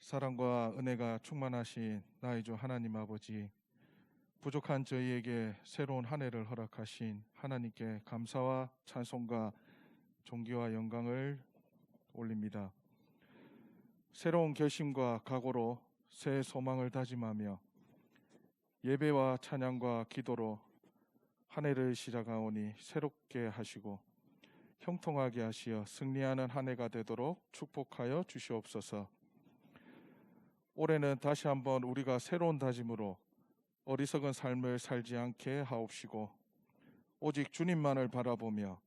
사랑과 은혜가 충만하신 나의 주 하나님 아버지, 부족한 저희에게 새로운 한 해를 허락하신 하나님께 감사와 찬송과 존귀와 영광을 올립니다. 새로운 결심과 각오로 새 소망을 다짐하며 예배와 찬양과 기도로 한 해를 시작하오니 새롭게 하시고 형통하게 하시어 승리하는 한 해가 되도록 축복하여 주시옵소서. 올해는 다시 한번 우리가 새로운 다짐으로 어리석은 삶을 살지 않게 하옵시고 오직 주님만을 바라보며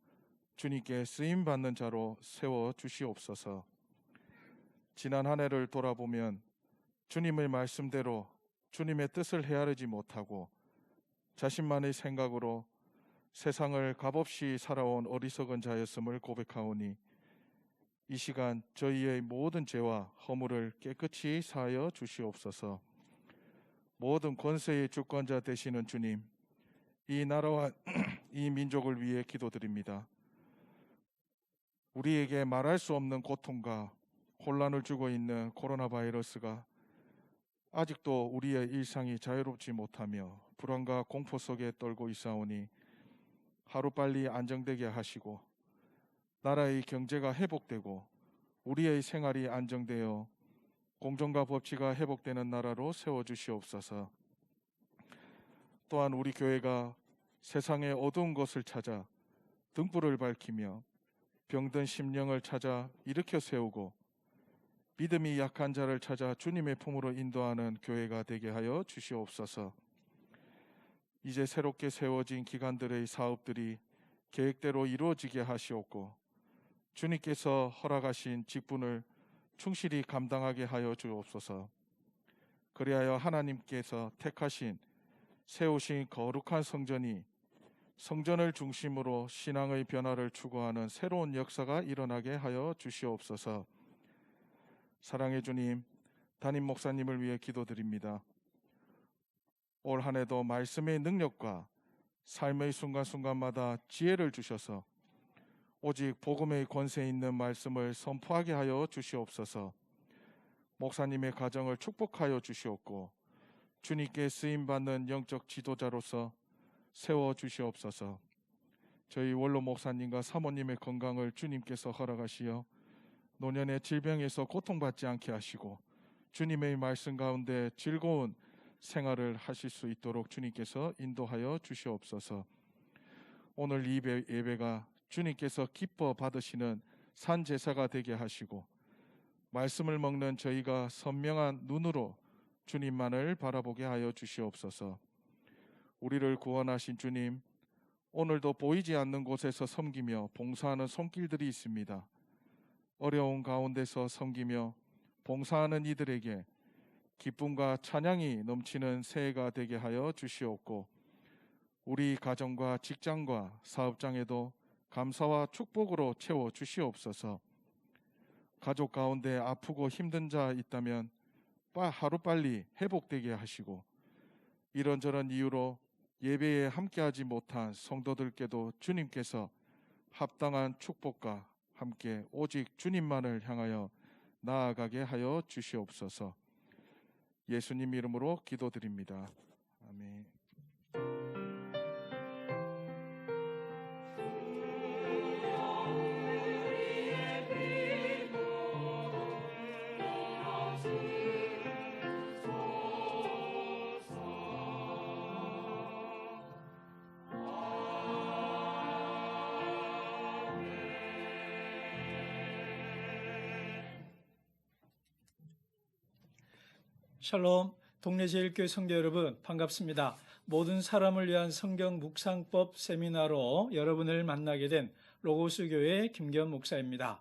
주님께 쓰임받는 자로 세워 주시옵소서. 지난 한 해를 돌아보면 주님의 말씀대로 주님의 뜻을 헤아리지 못하고 자신만의 생각으로 세상을 값없이 살아온 어리석은 자였음을 고백하오니 이 시간 저희의 모든 죄와 허물을 깨끗이 사하여 주시옵소서. 모든 권세의 주권자 되시는 주님, 이 나라와 이 민족을 위해 기도드립니다. 우리에게 말할 수 없는 고통과 혼란을 주고 있는 코로나 바이러스가 아직도 우리의 일상이 자유롭지 못하며 불안과 공포 속에 떨고 있사오니 하루빨리 안정되게 하시고 나라의 경제가 회복되고 우리의 생활이 안정되어 공정과 법치가 회복되는 나라로 세워주시옵소서. 또한 우리 교회가 세상의 어두운 것을 찾아 등불을 밝히며 병든 심령을 찾아 일으켜 세우고 믿음이 약한 자를 찾아 주님의 품으로 인도하는 교회가 되게 하여 주시옵소서. 이제 새롭게 세워진 기관들의 사업들이 계획대로 이루어지게 하시옵고 주님께서 허락하신 직분을 충실히 감당하게 하여 주옵소서. 그리하여 하나님께서 택하신 세우신 거룩한 성전이 성전을 중심으로 신앙의 변화를 추구하는 새로운 역사가 일어나게 하여 주시옵소서. 사랑의 주님, 담임 목사님을 위해 기도드립니다. 올 한 해도 말씀의 능력과 삶의 순간순간마다 지혜를 주셔서 오직 복음의 권세 있는 말씀을 선포하게 하여 주시옵소서. 목사님의 가정을 축복하여 주시옵고 주님께 쓰임받는 영적 지도자로서 세워 주시옵소서. 저희 원로 목사님과 사모님의 건강을 주님께서 허락하시어 노년의 질병에서 고통받지 않게 하시고 주님의 말씀 가운데 즐거운 생활을 하실 수 있도록 주님께서 인도하여 주시옵소서. 오늘 이 예배가 주님께서 기뻐 받으시는 산 제사가 되게 하시고 말씀을 먹는 저희가 선명한 눈으로 주님만을 바라보게 하여 주시옵소서. 우리를 구원하신 주님, 오늘도 보이지 않는 곳에서 섬기며 봉사하는 손길들이 있습니다. 어려운 가운데서 섬기며 봉사하는 이들에게 기쁨과 찬양이 넘치는 새해가 되게 하여 주시옵고 우리 가정과 직장과 사업장에도 감사와 축복으로 채워 주시옵소서. 가족 가운데 아프고 힘든 자 있다면 하루빨리 회복되게 하시고 이런저런 이유로 예배에 함께하지 못한 성도들께도 주님께서 합당한 축복과 함께 오직 주님만을 향하여 나아가게 하여 주시옵소서. 예수님 이름으로 기도드립니다. 아멘. 샬롬, 동래제일교회 성도 여러분 반갑습니다. 모든 사람을 위한 성경 묵상법 세미나로 여러분을 만나게 된 로고스 교회 김기현 목사입니다.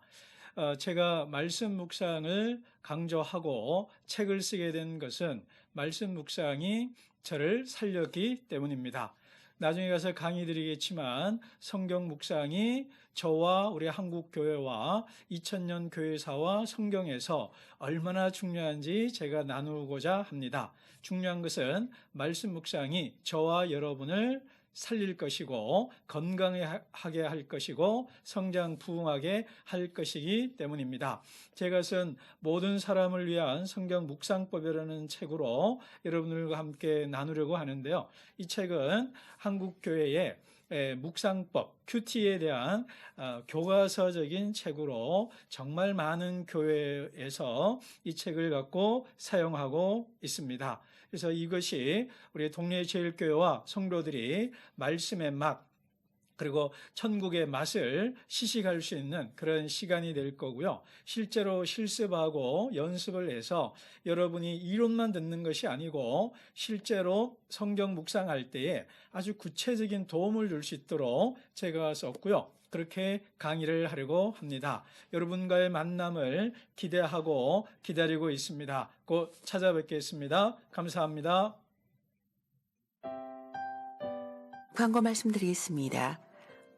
제가 말씀 묵상을 강조하고 책을 쓰게 된 것은 말씀 묵상이 저를 살렸기 때문입니다. 나중에 가서 강의 드리겠지만 성경 묵상이 저와 우리 한국 교회와 2000년 교회사와 성경에서 얼마나 중요한지 제가 나누고자 합니다. 중요한 것은 말씀 묵상이 저와 여러분을 살릴 것이고 건강하게 할 것이고 성장 부흥하게 할 것이기 때문입니다. 제가 쓴 모든 사람을 위한 성경 묵상법이라는 책으로 여러분들과 함께 나누려고 하는데요. 이 책은 한국 교회의 묵상법, 큐티에 대한 교과서적인 책으로 정말 많은 교회에서 이 책을 갖고 사용하고 있습니다. 그래서 이것이 우리 동래제일교회와 성도들이 말씀의 맛, 그리고 천국의 맛을 시식할 수 있는 그런 시간이 될 거고요. 실제로 실습하고 연습을 해서 여러분이 이론만 듣는 것이 아니고 실제로 성경 묵상할 때에 아주 구체적인 도움을 줄 수 있도록 제가 썼고요. 그렇게 강의를 하려고 합니다. 여러분과의 만남을 기대하고 기다리고 있습니다. 곧 찾아뵙겠습니다. 감사합니다. 광고 말씀드리겠습니다.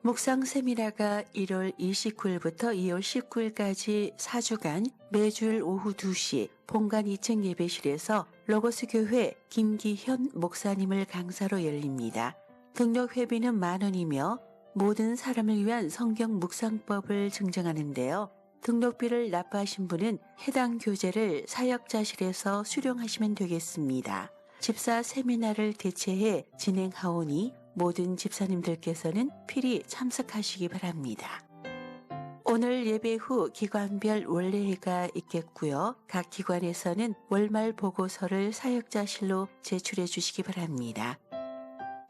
묵상 세미나가 1월 29일부터 2월 19일까지 4주간 매주일 오후 2시 본관 2층 예배실에서 로고스 교회 김기현 목사님을 강사로 열립니다. 등록 회비는 10,000원이며 모든 사람을 위한 성경 묵상법을 증정하는데요. 등록비를 납부하신 분은 해당 교재를 사역자실에서 수령하시면 되겠습니다. 집사 세미나를 대체해 진행하오니 모든 집사님들께서는 필히 참석하시기 바랍니다. 오늘 예배 후 기관별 원례회가 있겠고요. 각 기관에서는 월말 보고서를 사역자실로 제출해 주시기 바랍니다.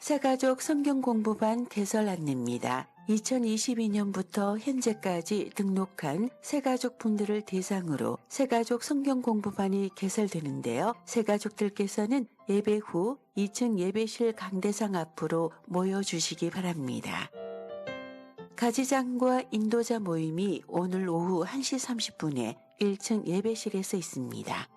새가족 성경공부반 개설 안내입니다. 2022년부터 현재까지 등록한 새가족 분들을 대상으로 새가족 성경공부반이 개설되는데요. 새가족들께서는 예배 후 2층 예배실 강대상 앞으로 모여주시기 바랍니다. 가지장과 인도자 모임이 오늘 오후 1시 30분에 1층 예배실에서 있습니다.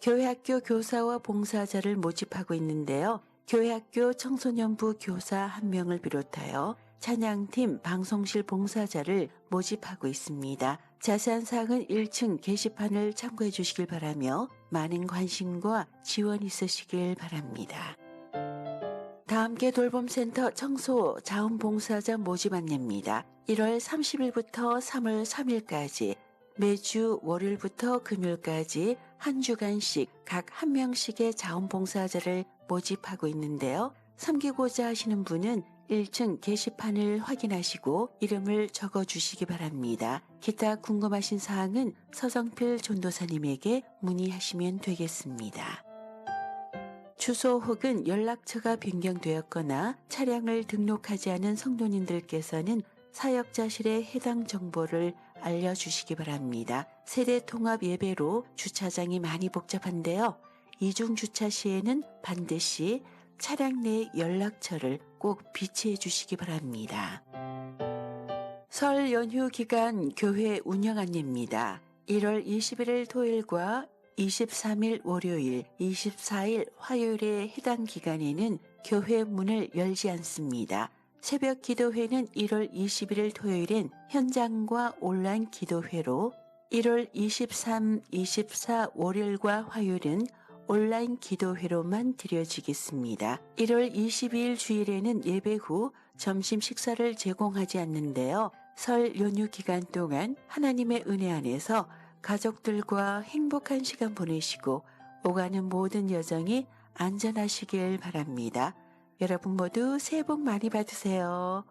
교회학교 교사와 봉사자를 모집하고 있는데요. 교회학교 청소년부 교사 1명을 비롯하여 찬양팀 방송실 봉사자를 모집하고 있습니다. 자세한 사항은 1층 게시판을 참고해 주시길 바라며 많은 관심과 지원 있으시길 바랍니다. 다함께 돌봄센터 청소 자원봉사자 모집 안내입니다. 1월 30일부터 3월 3일까지 매주 월요일부터 금요일까지 한 주간씩 각 1명씩의 자원봉사자를 모집하고 있는데요. 섬기고자 하시는 분은 1층 게시판을 확인하시고 이름을 적어주시기 바랍니다. 기타 궁금하신 사항은 서정필 전도사님에게 문의하시면 되겠습니다. 주소 혹은 연락처가 변경되었거나 차량을 등록하지 않은 성도님들께서는 사역자실에 해당 정보를 알려주시기 바랍니다. 세대 통합 예배로 주차장이 많이 복잡한데요. 이중 주차 시에는 반드시 차량 내 연락처를 꼭 비치해 주시기 바랍니다. 설 연휴 기간 교회 운영 안내입니다. 1월 21일 토요일과 23일 월요일, 24일 화요일에 해당 기간에는 교회 문을 열지 않습니다. 새벽 기도회는 1월 21일 토요일엔 현장과 온라인 기도회로 1월 23, 24 월요일과 화요일은 온라인 기도회로만 드려지겠습니다. 1월 22일 주일에는 예배 후 점심 식사를 제공하지 않는데요. 설 연휴 기간 동안 하나님의 은혜 안에서 가족들과 행복한 시간 보내시고 오가는 모든 여정이 안전하시길 바랍니다. 여러분 모두 새해 복 많이 받으세요.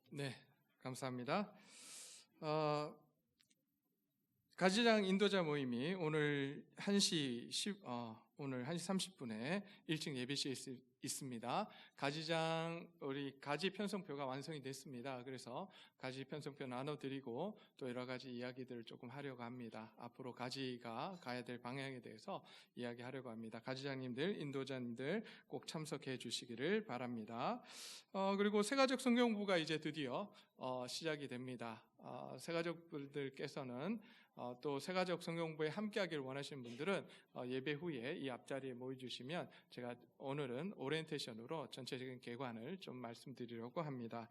네, 감사합니다. 가지장 인도자 모임이 오늘 1시 30분에 1층 예배실에 있습니다. 가지장 우리 가지 편성표가 완성이 됐습니다. 그래서 가지 편성표 나눠드리고 또 여러 가지 이야기들을 조금 하려고 합니다. 앞으로 가지가 가야 될 방향에 대해서 이야기하려고 합니다. 가지장님들, 인도자님들 꼭 참석해 주시기를 바랍니다. 그리고 새가족 성경부가 이제 드디어 시작이 됩니다. 새가족분들께서는 또 새가족 성경부에 함께하기를 원하시는 분들은 예배 후에 이 앞자리에 모여주시면 제가 오늘은 오리엔테이션으로 전체적인 개관을 좀 말씀드리려고 합니다.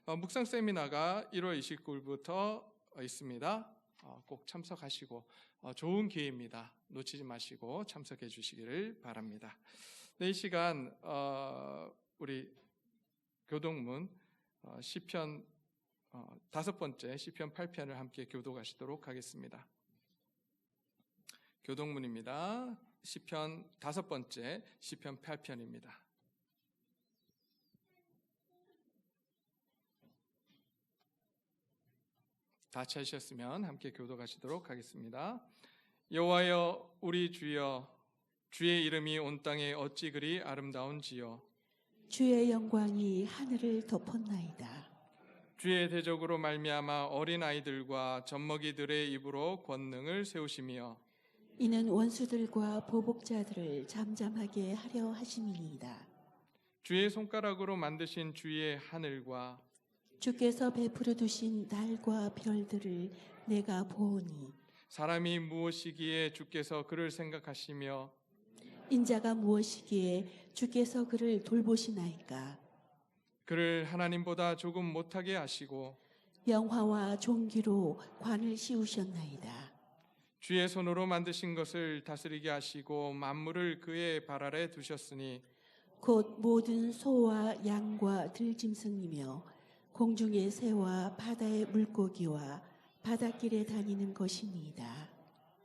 묵상 세미나가 1월 29일부터 있습니다. 꼭 참석하시고 좋은 기회입니다. 놓치지 마시고 참석해 주시기를 바랍니다. 네, 이 시간 우리 교동문 시편 5번째 시편 8편을 함께 교독하시도록 하겠습니다. 교동문입니다. 시편 5번째 시편 8편입니다. 다 찾으셨으면 함께 교독하시도록 하겠습니다. 여호와여, 우리 주여, 주의 이름이 온 땅에 어찌 그리 아름다운지요. 주의 영광이 하늘을 덮었나이다. 주의 대적으로 말미암아 어린 아이들과 젖먹이들의 입으로 권능을 세우시며 이는 원수들과 보복자들을 잠잠하게 하려 하심이니이다. 주의 손가락으로 만드신 주의 하늘과 주께서 베풀어 두신 달과 별들을 내가 보오니 사람이 무엇이기에 주께서 그를 생각하시며 인자가 무엇이기에 주께서 그를 돌보시나이까. 그를 하나님보다 조금 못하게 하시고 영화와 종기로 관을 씌우셨나이다. 주의 손으로 만드신 것을 다스리게 하시고 만물을 그의 발 아래 두셨으니 곧 모든 소와 양과 들짐승이며 공중의 새와 바다의 물고기와 바닷길에 다니는 것이니이다.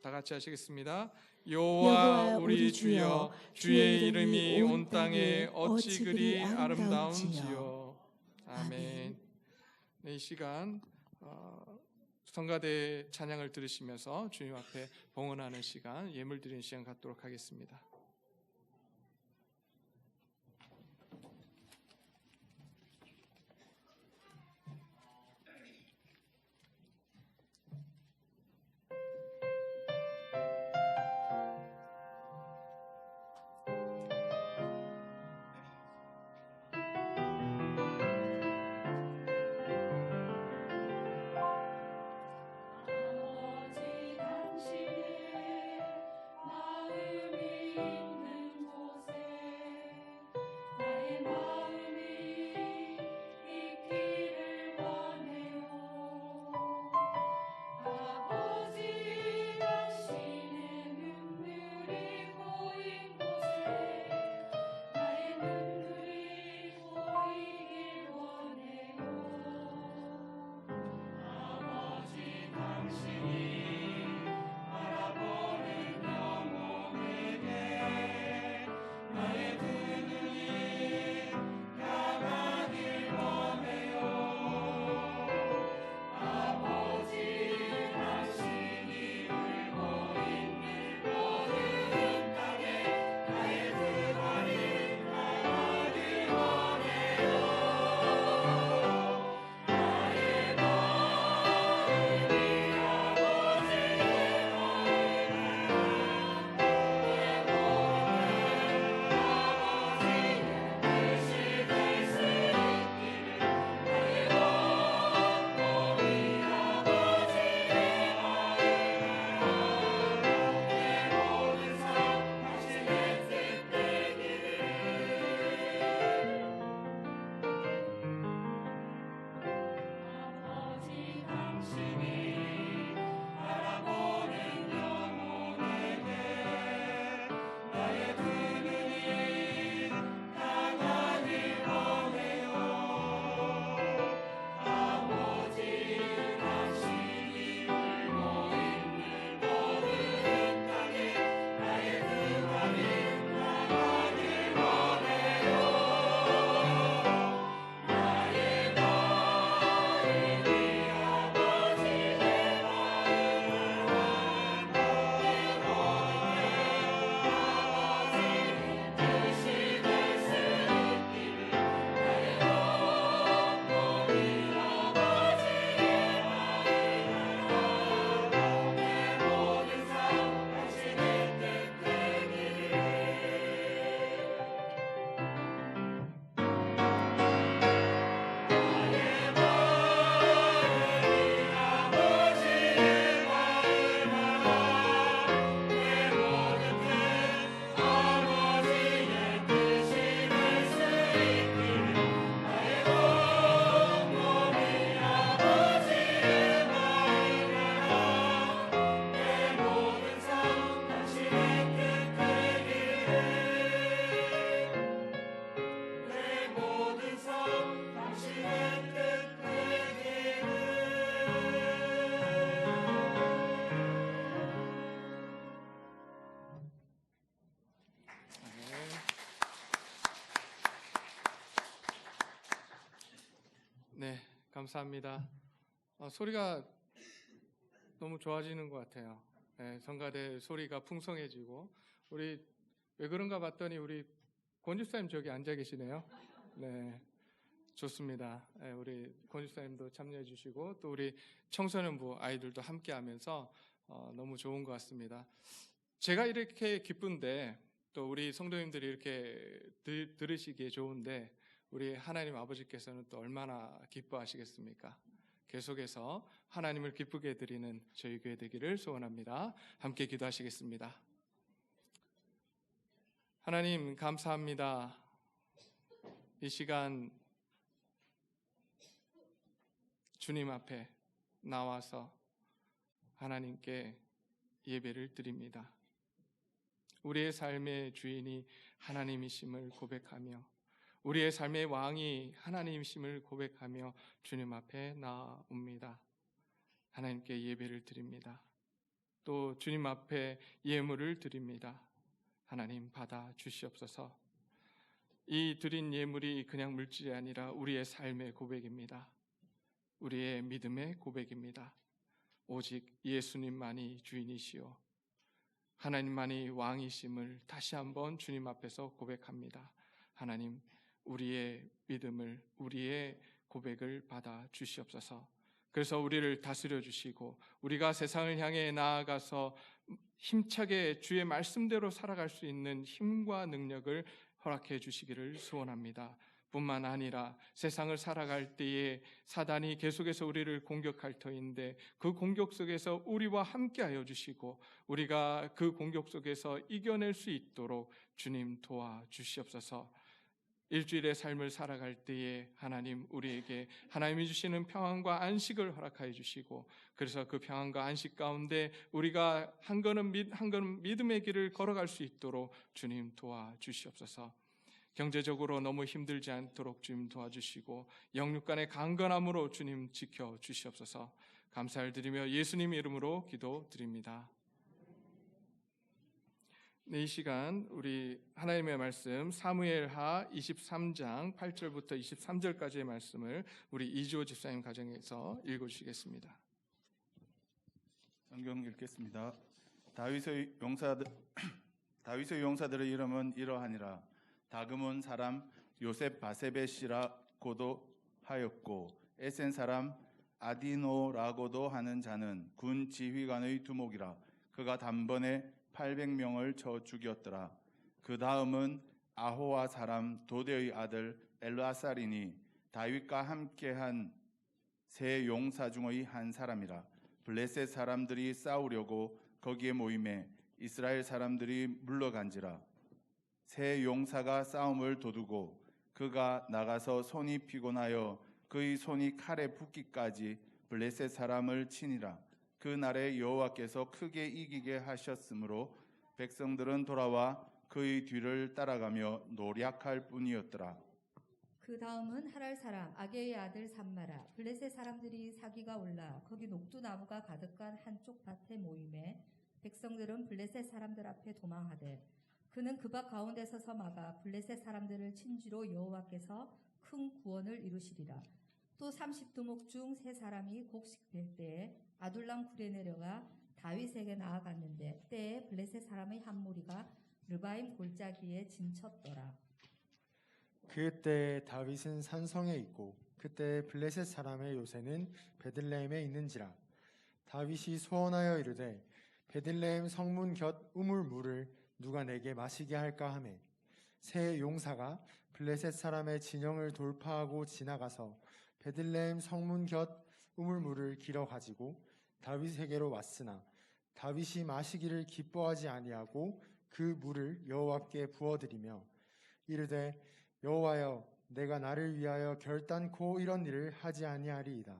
다 같이 하시겠습니다. 여호와 우리 주여, 주의 이름이 온 땅에 어찌 그리 아름다운지요. 아멘. 네, 이 시간 성가대 찬양을 들으시면서 주님 앞에 봉헌하는 시간, 예물 드리는 시간 갖도록 하겠습니다. 오직 당신의 마음이 감사합니다. 소리가 너무 좋아지는 것 같아요. 네, 성가대 소리가 풍성해지고 우리 왜 그런가 봤더니 우리 권집사님 저기 앉아 계시네요. 네, 좋습니다. 네, 우리 권집사님도 참여해 주시고 또 우리 청소년부 아이들도 함께하면서 너무 좋은 것 같습니다. 제가 이렇게 기쁜데 또 우리 성도님들이 이렇게 들으시기에 좋은데 우리 하나님 아버지께서는 또 얼마나 기뻐하시겠습니까? 계속해서 하나님을 기쁘게 드리는 저희 교회 되기를 소원합니다. 함께 기도하시겠습니다. 하나님 감사합니다. 이 시간 주님 앞에 나와서 하나님께 예배를 드립니다. 우리의 삶의 주인이 하나님이심을 고백하며 우리의 삶의 왕이 하나님이심을 고백하며 주님 앞에 나옵니다. 하나님께 예배를 드립니다. 또 주님 앞에 예물을 드립니다. 하나님 받아 주시옵소서. 이 드린 예물이 그냥 물질이 아니라 우리의 삶의 고백입니다. 우리의 믿음의 고백입니다. 오직 예수님만이 주인이시오 하나님만이 왕이심을 다시 한번 주님 앞에서 고백합니다. 하나님, 우리의 믿음을, 우리의 고백을 받아 주시옵소서. 그래서 우리를 다스려 주시고 우리가 세상을 향해 나아가서 힘차게 주의 말씀대로 살아갈 수 있는 힘과 능력을 허락해 주시기를 소원합니다. 뿐만 아니라 세상을 살아갈 때에 사단이 계속해서 우리를 공격할 터인데 그 공격 속에서 우리와 함께하여 주시고 우리가 그 공격 속에서 이겨낼 수 있도록 주님 도와주시옵소서. 일주일의 삶을 살아갈 때에 하나님 우리에게 하나님이 주시는 평안과 안식을 허락하여 주시고 그래서 그 평안과 안식 가운데 우리가 한 걸음 믿음의 길을 걸어갈 수 있도록 주님 도와주시옵소서. 경제적으로 너무 힘들지 않도록 주님 도와주시고 영육 간의 강건함으로 주님 지켜주시옵소서. 감사를 드리며 예수님 이름으로 기도드립니다. 네, 이 시간 우리 하나님의 말씀 사무엘하 23장 8절부터 23절까지의 말씀을 우리 이주호 집사님 가정에서 읽어주시겠습니다. 성경 읽겠습니다. 다윗의 용사들의 이름은 이러하니라. 다금온 사람 요셉 바세벳이라고도 하였고 에센 사람 아디노라고도 하는 자는 군 지휘관의 두목이라. 그가 단번에 800명을 쳐 죽였더라. 그 다음은 아호와 사람 도대의 아들 엘라살이니 다윗과 함께한 세 용사 중의 한 사람이라. 블레셋 사람들이 싸우려고 거기에 모임에 이스라엘 사람들이 물러간지라. 세 용사가 싸움을 도두고 그가 나가서 손이 피곤하여 그의 손이 칼에 붙기까지 블레셋 사람을 치니라. 그 날에 여호와께서 크게 이기게 하셨으므로 백성들은 돌아와 그의 뒤를 따라가며 노략할 뿐이었더라. 그 다음은 하랄 사람 아게의 아들 삼마라. 블레셋 사람들이 사기가 올라 거기 녹두나무가 가득한 한쪽 밭에 모임에 백성들은 블레셋 사람들 앞에 도망하되 그는 그 밭 가운데 서서 막아 블레셋 사람들을 친지로 여호와께서 큰 구원을 이루시리라. 또 30두목 중 세 사람이 곡식될 때에 아둘람 굴에 내려가 다윗에게 나아갔는데 때에 블레셋 사람의 한 무리가 르바임 골짜기에 진쳤더라. 그때 다윗은 산성에 있고 그때 블레셋 사람의 요새는 베들레헴에 있는지라. 다윗이 소원하여 이르되 베들레헴 성문 곁 우물 물을 누가 내게 마시게 할까 하매 세 용사가 블레셋 사람의 진영을 돌파하고 지나가서 베들레헴 성문 곁 우물물을 길어 가지고 다윗에게로 왔으나 다윗이 마시기를 기뻐하지 아니하고 그 물을 여호와께 부어드리며 이르되 여호와여 내가 나를 위하여 결단코 이런 일을 하지 아니하리이다.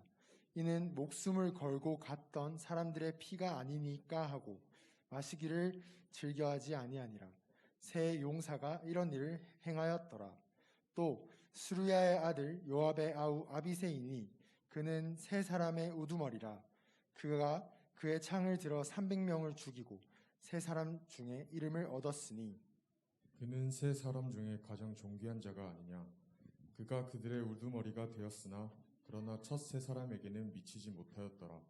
이는 목숨을 걸고 갔던 사람들의 피가 아니니까 하고 마시기를 즐겨하지 아니하니라. 세 용사가 이런 일을 행하였더라. 또 수르야의 아들 요압의 아우 아비새이니 그는 세 사람의 우두머리라. 그가 그의 창을 들어 300명을 죽이고 세 사람 중에 이름을 얻었으니 그는 세 사람 중에 가장 존귀한 자가 아니냐. 그가 그들의 우두머리가 되었으나 그러나 첫 세 사람에게는 미치지 못하였더라.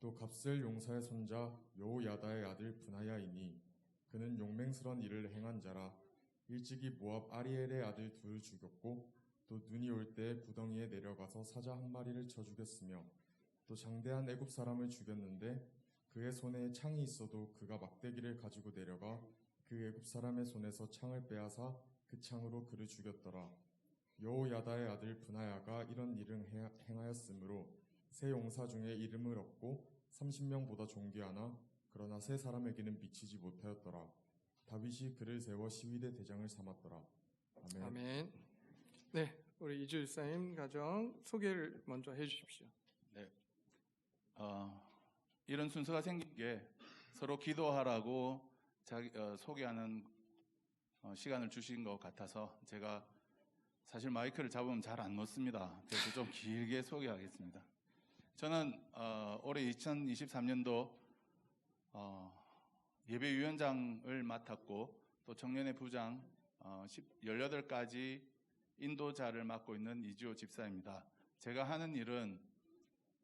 또 갑셀 용사의 손자 여호야다의 아들 분하야이니 그는 용맹스런 일을 행한 자라. 일찍이 모압 아리엘의 아들 둘 죽였고 또 눈이 올 때 구덩이에 내려가서 사자 한 마리를 쳐 죽였으며 또 장대한 애굽 사람을 죽였는데 그의 손에 창이 있어도 그가 막대기를 가지고 내려가 그 애굽 사람의 손에서 창을 빼앗아 그 창으로 그를 죽였더라. 여호야다의 아들 분하야가 이런 일을 행하였으므로 세 용사 중에 이름을 얻고 30명보다 존귀하나 그러나 세 사람에게는 미치지 못하였더라. 다윗이 그를 세워 시위대 대장을 삼았더라. 아멘. 아멘. 네, 우리 이주 집사님 가정 소개를 먼저 해주십시오. 네. 이런 순서가 생긴 게 서로 기도하라고 소개하는 시간을 주신 것 같아서 제가 사실 마이크를 잡으면 잘 안 놓습니다. 그래서 좀 길게 소개하겠습니다. 저는 올해 2023년도 예배위원장을 맡았고 또 청년의 부장 18가지 인도자를 맡고 있는 이주호 집사입니다. 제가 하는 일은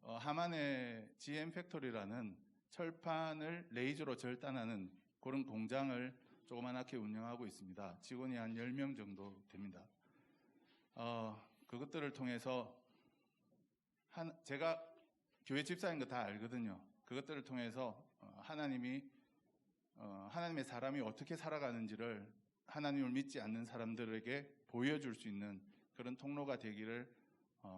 하만의 GM 팩토리라는 철판을 레이저로 절단하는 그런 공장을 조그맣게 운영하고 있습니다. 직원이 한 10명 정도 됩니다. 그것들을 통해서 제가 교회 집사인 거 다 알거든요. 그것들을 통해서 하나님의 사람이 어떻게 살아가는지를 하나님을 믿지 않는 사람들에게 보여줄 수 있는 그런 통로가 되기를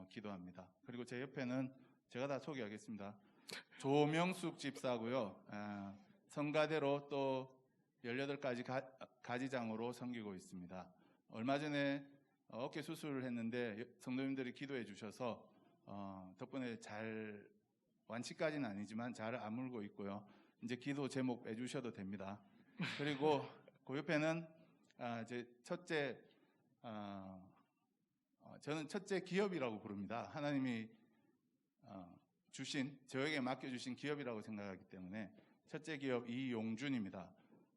기도합니다. 그리고 제 옆에는 제가 다 소개하겠습니다. 조명숙 집사고요. 성가대로 또 18가지 가지장으로 섬기고 있습니다. 얼마 전에 어깨 수술을 했는데 성도님들이 기도해 주셔서 덕분에 잘 완치까지는 아니지만 잘 아물고 있고요. 이제 기도 제목 빼주셔도 됩니다. 그리고 그 옆에는 제 첫째 저는 첫째 기업이라고 부릅니다. 하나님이 저에게 맡겨주신 기업이라고 생각하기 때문에 첫째 기업 이용준입니다.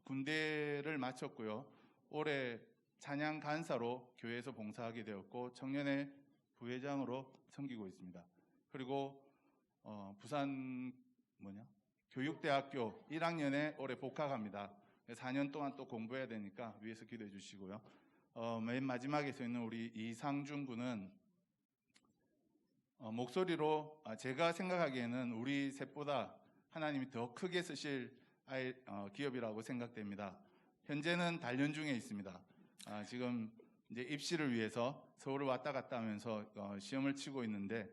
군대를 마쳤고요. 올해 찬양 간사로 교회에서 봉사하게 되었고 청년의 부회장으로 섬기고 있습니다. 그리고 부산 교육대학교 1학년에 올해 복학합니다. 4년 동안 또 공부해야 되니까 위에서 기도해 주시고요. 맨 마지막에 서 있는 우리 이상준 군은 목소리로 제가 생각하기에는 우리 셋보다 하나님이 더 크게 쓰실 기업이라고 생각됩니다. 현재는 단련 중에 있습니다. 지금 이제 입시를 위해서 서울을 왔다 갔다 하면서 시험을 치고 있는데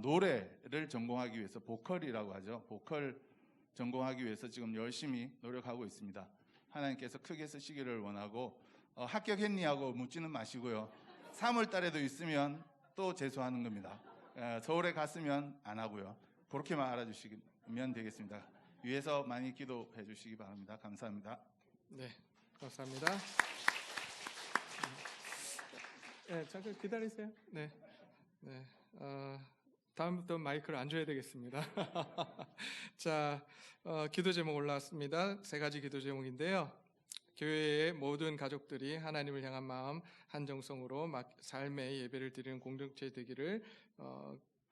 노래를 전공하기 위해서 보컬이라고 하죠. 보컬 전공하기 위해서 지금 열심히 노력하고 있습니다. 하나님께서 크게 쓰시기를 원하고 합격했니 하고 묻지는 마시고요. 3월 달에도 있으면 또 재수하는 겁니다. 서울에 갔으면 안 하고요. 그렇게만 알아주시면 되겠습니다. 위에서 많이 기도해 주시기 바랍니다. 감사합니다. 네, 감사합니다. 네, 잠깐 기다리세요. 네. 다음부터 마이크를 안 줘야 되겠습니다. 자, 기도 제목 올라왔습니다. 3가지 기도 제목인데요. 교회의 모든 가족들이 하나님을 향한 마음 한정성으로 삶의 예배를 드리는 공동체 되기를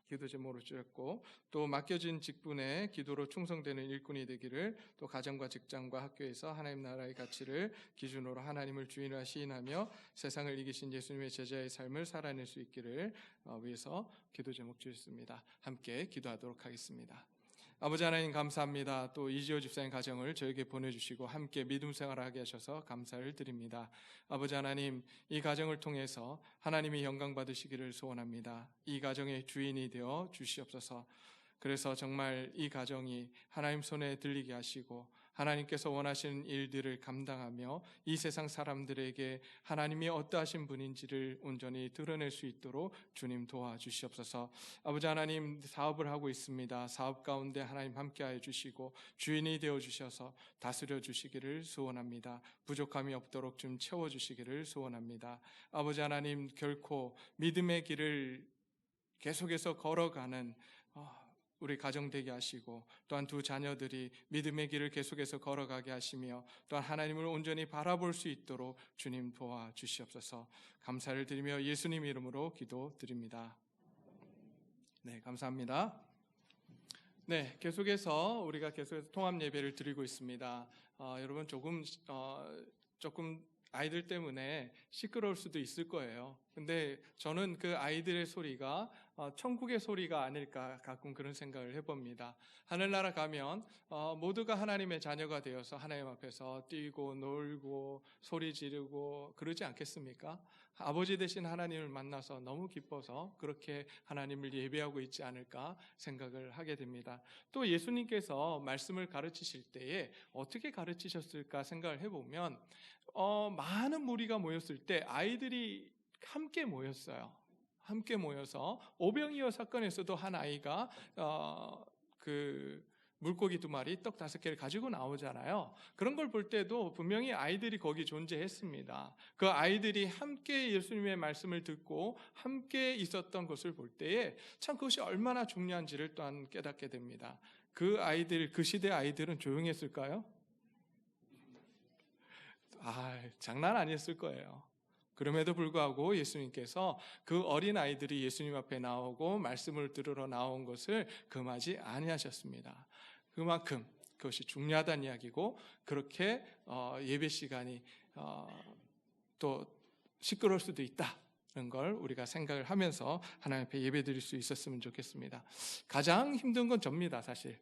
기도 제목으로 주었고, 또 맡겨진 직분에 기도로 충성되는 일꾼이 되기를, 또 가정과 직장과 학교에서 하나님 나라의 가치를 기준으로 하나님을 주인으로 시인하며 세상을 이기신 예수님의 제자의 삶을 살아낼 수 있기를 위해서 기도 제목 주셨습니다. 함께 기도하도록 하겠습니다. 아버지 하나님 감사합니다. 또 이지호 집사님 가정을 저에게 보내주시고 함께 믿음 생활을 하게 하셔서 감사를 드립니다. 아버지 하나님, 이 가정을 통해서 하나님이 영광 받으시기를 소원합니다. 이 가정의 주인이 되어 주시옵소서. 그래서 정말 이 가정이 하나님 손에 들리게 하시고 하나님께서 원하시는 일들을 감당하며 이 세상 사람들에게 하나님이 어떠하신 분인지를 온전히 드러낼 수 있도록 주님 도와주시옵소서. 아버지 하나님, 사업을 하고 있습니다. 사업 가운데 하나님 함께하여 주시고 주인이 되어 주셔서 다스려 주시기를 소원합니다. 부족함이 없도록 좀 채워주시기를 소원합니다. 아버지 하나님, 결코 믿음의 길을 계속해서 걸어가는 우리 가정 되게 하시고, 또한 두 자녀들이 믿음의 길을 계속해서 걸어가게 하시며, 또한 하나님을 온전히 바라볼 수 있도록 주님 도와주시옵소서. 감사를 드리며 예수님 이름으로 기도드립니다. 네, 감사합니다. 네, 계속해서 우리가 계속해서 통합 예배를 드리고 있습니다. 여러분 조금 아이들 때문에 시끄러울 수도 있을 거예요. 근데 저는 그 아이들의 소리가 천국의 소리가 아닐까 가끔 그런 생각을 해봅니다. 하늘나라 가면 모두가 하나님의 자녀가 되어서 하나님 앞에서 뛰고 놀고 소리 지르고 그러지 않겠습니까? 아버지 되신 하나님을 만나서 너무 기뻐서 그렇게 하나님을 예배하고 있지 않을까 생각을 하게 됩니다. 또 예수님께서 말씀을 가르치실 때에 어떻게 가르치셨을까 생각을 해보면 많은 무리가 모였을 때 아이들이 함께 모였어요. 함께 모여서 오병이어 사건에서도 한 아이가 그 물고기 2마리, 떡 5개를 가지고 나오잖아요. 그런 걸 볼 때도 분명히 아이들이 거기 존재했습니다. 그 아이들이 함께 예수님의 말씀을 듣고 함께 있었던 것을 볼 때에 참 그것이 얼마나 중요한지를 또한 깨닫게 됩니다. 그 시대 아이들은 조용했을까요? 장난 아니었을 거예요. 그럼에도 불구하고 예수님께서 그 어린 아이들이 예수님 앞에 나오고 말씀을 들으러 나온 것을 금하지 아니하셨습니다. 그만큼 그것이 중요하다는 이야기고, 그렇게 예배 시간이 또 시끄러울 수도 있다는 걸 우리가 생각을 하면서 하나님 앞에 예배 드릴 수 있었으면 좋겠습니다. 가장 힘든 건 접니다, 사실.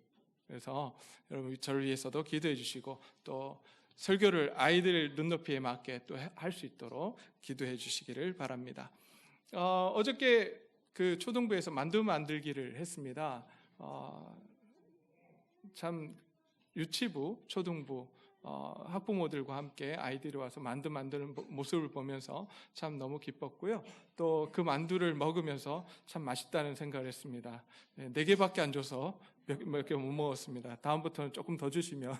그래서 여러분 저를 위해서도 기도해 주시고, 또 설교를 아이들 눈높이에 맞게 또 할 수 있도록 기도해 주시기를 바랍니다. 어저께 그 초등부에서 만두 만들기를 했습니다. 참 유치부, 초등부 학부모들과 함께 아이들이 와서 만두 만드는 모습을 보면서 참 너무 기뻤고요. 또 그 만두를 먹으면서 참 맛있다는 생각을 했습니다. 4개밖에 안 줘서 몇 개 못 먹었습니다. 다음부터는 조금 더 주시면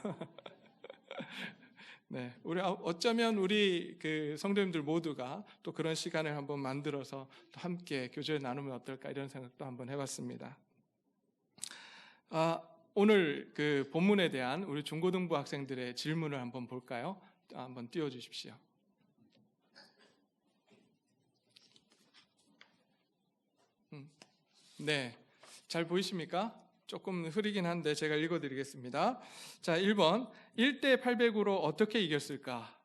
네, 어쩌면 우리 그 성도님들 모두가 또 그런 시간을 한번 만들어서 또 함께 교제를 나누면 어떨까, 이런 생각도 한번 해봤습니다. 오늘 그 본문에 대한 우리 중고등부 학생들의 질문을 한번 볼까요? 한번 띄워주십시오. 네, 잘 보이십니까? 조금 흐리긴 한데 제가 읽어드리겠습니다. 자, 1번. 1대 800으로 어떻게 이겼을까?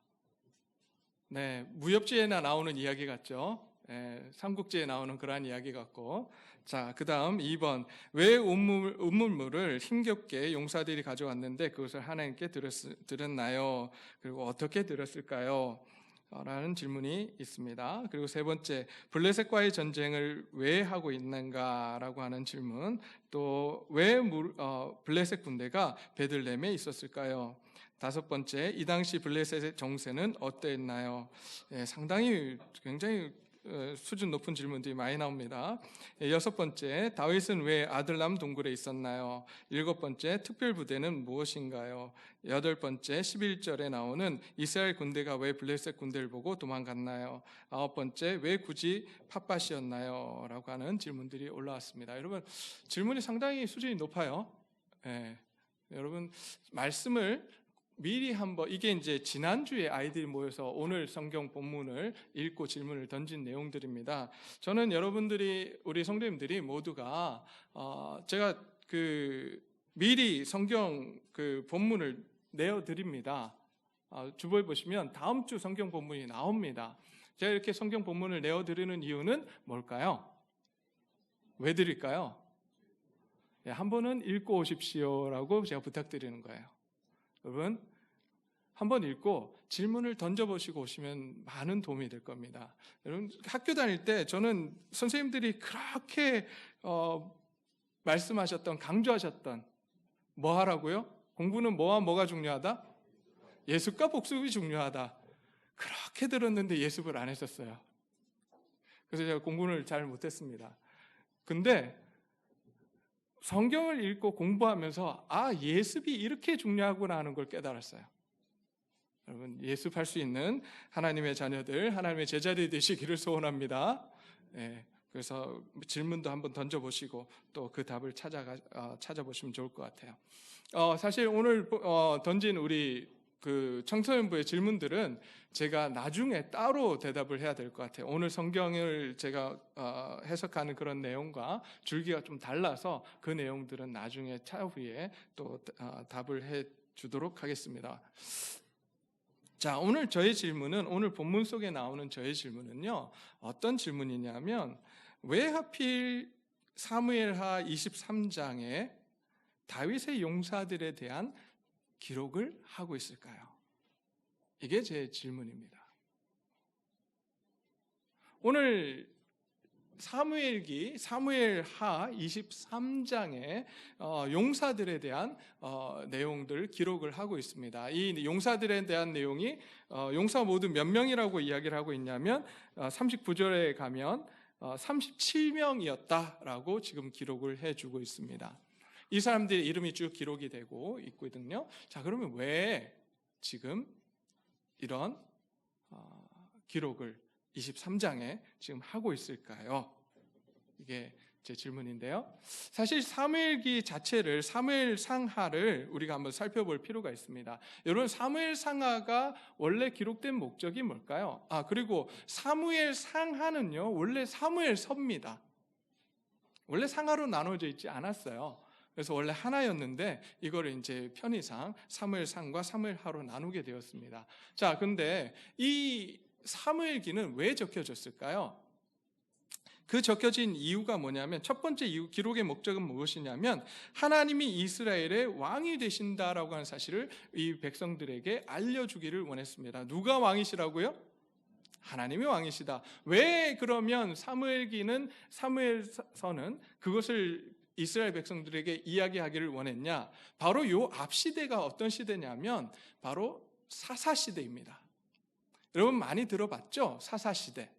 네, 무협지에나 나오는 이야기 같죠? 삼국지에 나오는 그러한 이야기 같고. 자, 그 다음 2번. 왜 우물물을 힘겹게 용사들이 가져왔는데 그것을 하나님께 드렸나요? 그리고 어떻게 드렸을까요? 라는 질문이 있습니다. 그리고 3번째, 블레셋과의 전쟁을 왜 하고 있는가라고 하는 질문. 또 왜 블레셋 군대가 베들레헴에 있었을까요? 5번째, 이 당시 블레셋의 정세는 어땠나요? 상당히 굉장히 수준 높은 질문들이 많이 나옵니다. 6번째, 다윗은 왜 아들람 동굴에 있었나요? 7번째, 특별부대는 무엇인가요? 8번째, 11절에 나오는 이스라엘 군대가 왜 블레셋 군대를 보고 도망갔나요? 9번째, 왜 굳이 팟밭이었나요? 라고 하는 질문들이 올라왔습니다. 여러분, 질문이 상당히 수준이 높아요. 여러분, 말씀을 미리 한번, 이게 이제 지난주에 아이들이 모여서 오늘 성경 본문을 읽고 질문을 던진 내용들입니다. 저는 여러분들이, 우리 성도님들이 모두가 제가 미리 성경 그 본문을 내어드립니다. 주보에 보시면 다음 주 성경 본문이 나옵니다. 제가 이렇게 성경 본문을 내어드리는 이유는 뭘까요? 왜 드릴까요? 한 번은 읽고 오십시오라고 제가 부탁드리는 거예요. 여러분, 한번 읽고 질문을 던져보시고 오시면 많은 도움이 될 겁니다. 여러분, 학교 다닐 때 저는 선생님들이 그렇게 말씀하셨던, 강조하셨던, 뭐 하라고요? 공부는 뭐와 뭐가 중요하다? 예습과 복습이 중요하다. 그렇게 들었는데 예습을 안 했었어요. 그래서 제가 공부를 잘 못했습니다. 근데 성경을 읽고 공부하면서 예습이 이렇게 중요하구나 하는 걸 깨달았어요. 여러분, 예습할 수 있는 하나님의 자녀들, 하나님의 제자들이 되시기를 소원합니다. 그래서 질문도 한번 던져보시고 또 그 답을 찾아보시면 좋을 것 같아요. 사실 오늘 던진 우리 그 청소년부의 질문들은 제가 나중에 따로 대답을 해야 될 것 같아요. 오늘 성경을 제가 해석하는 그런 내용과 줄기가 좀 달라서 그 내용들은 나중에 차후에 또 답을 해 주도록 하겠습니다. 자, 오늘 저의 질문은, 오늘 본문 속에 나오는 저의 질문은요, 어떤 질문이냐면, 왜 하필 사무엘하 23장에 다윗의 용사들에 대한 기록을 하고 있을까요? 이게 제 질문입니다. 오늘 사무엘하 23장에 용사들에 대한 내용들 기록을 하고 있습니다. 이 용사들에 대한 내용이 용사 모두 몇 명이라고 이야기를 하고 있냐면 39절에 가면 37명이었다라고 지금 기록을 해주고 있습니다. 이 사람들의 이름이 쭉 기록이 되고 있거든요. 자, 그러면 왜 지금 이런 기록을 23장에 지금 하고 있을까요? 이게 제 질문인데요. 사실 사무엘기 자체를, 사무엘 상하를 우리가 한번 살펴볼 필요가 있습니다. 여러분, 사무엘 상하가 원래 기록된 목적이 뭘까요? 그리고 사무엘 상하는요, 원래 사무엘 서입니다. 원래 상하로 나눠져 있지 않았어요. 그래서 원래 하나였는데 이거를 이제 편의상 사무엘상과 사무엘하로 나누게 되었습니다. 자, 근데 이 사무엘기는 왜 적혀졌을까요? 그 적혀진 이유가 뭐냐면, 첫 번째 이유, 기록의 목적은 무엇이냐면 하나님이 이스라엘의 왕이 되신다라고 하는 사실을 이 백성들에게 알려주기를 원했습니다. 누가 왕이시라고요? 하나님이 왕이시다. 왜 그러면 사무엘서는 그것을 이스라엘 백성들에게 이야기하기를 원했냐? 바로 요 앞 시대가 어떤 시대냐면 바로 사사시대입니다. 여러분 많이 들어봤죠? 사사시대.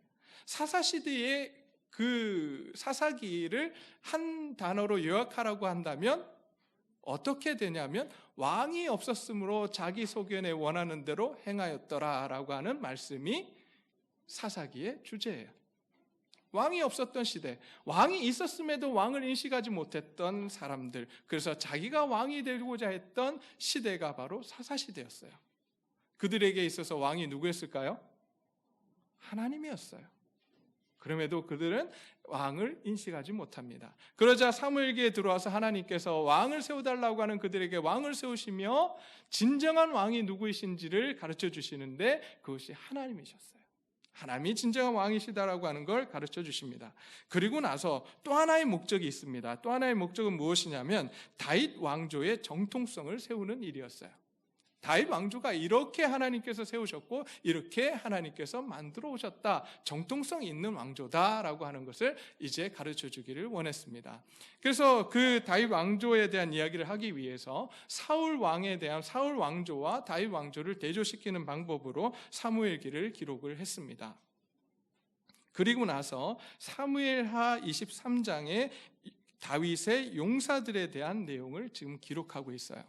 사사시대의 그 사사기를 한 단어로 요약하라고 한다면 어떻게 되냐면, 왕이 없었으므로 자기 소견에 원하는 대로 행하였더라라고 하는 말씀이 사사기의 주제예요. 왕이 없었던 시대, 왕이 있었음에도 왕을 인식하지 못했던 사람들, 그래서 자기가 왕이 되고자 했던 시대가 바로 사사시대였어요. 그들에게 있어서 왕이 누구였을까요? 하나님이었어요. 그럼에도 그들은 왕을 인식하지 못합니다. 그러자 사무엘기에 들어와서 하나님께서 왕을 세워달라고 하는 그들에게 왕을 세우시며 진정한 왕이 누구이신지를 가르쳐 주시는데 그것이 하나님이셨어요. 하나님이 진정한 왕이시다라고 하는 걸 가르쳐 주십니다. 그리고 나서 또 하나의 목적이 있습니다. 또 하나의 목적은 무엇이냐면 다윗 왕조의 정통성을 세우는 일이었어요. 다윗 왕조가 이렇게 하나님께서 세우셨고 이렇게 하나님께서 만들어 오셨다, 정통성 있는 왕조다라고 하는 것을 이제 가르쳐 주기를 원했습니다. 그래서 그 다윗 왕조에 대한 이야기를 하기 위해서 사울 왕조와 다윗 왕조를 대조시키는 방법으로 사무엘기를 기록을 했습니다. 그리고 나서 사무엘하 23장에 다윗의 용사들에 대한 내용을 지금 기록하고 있어요.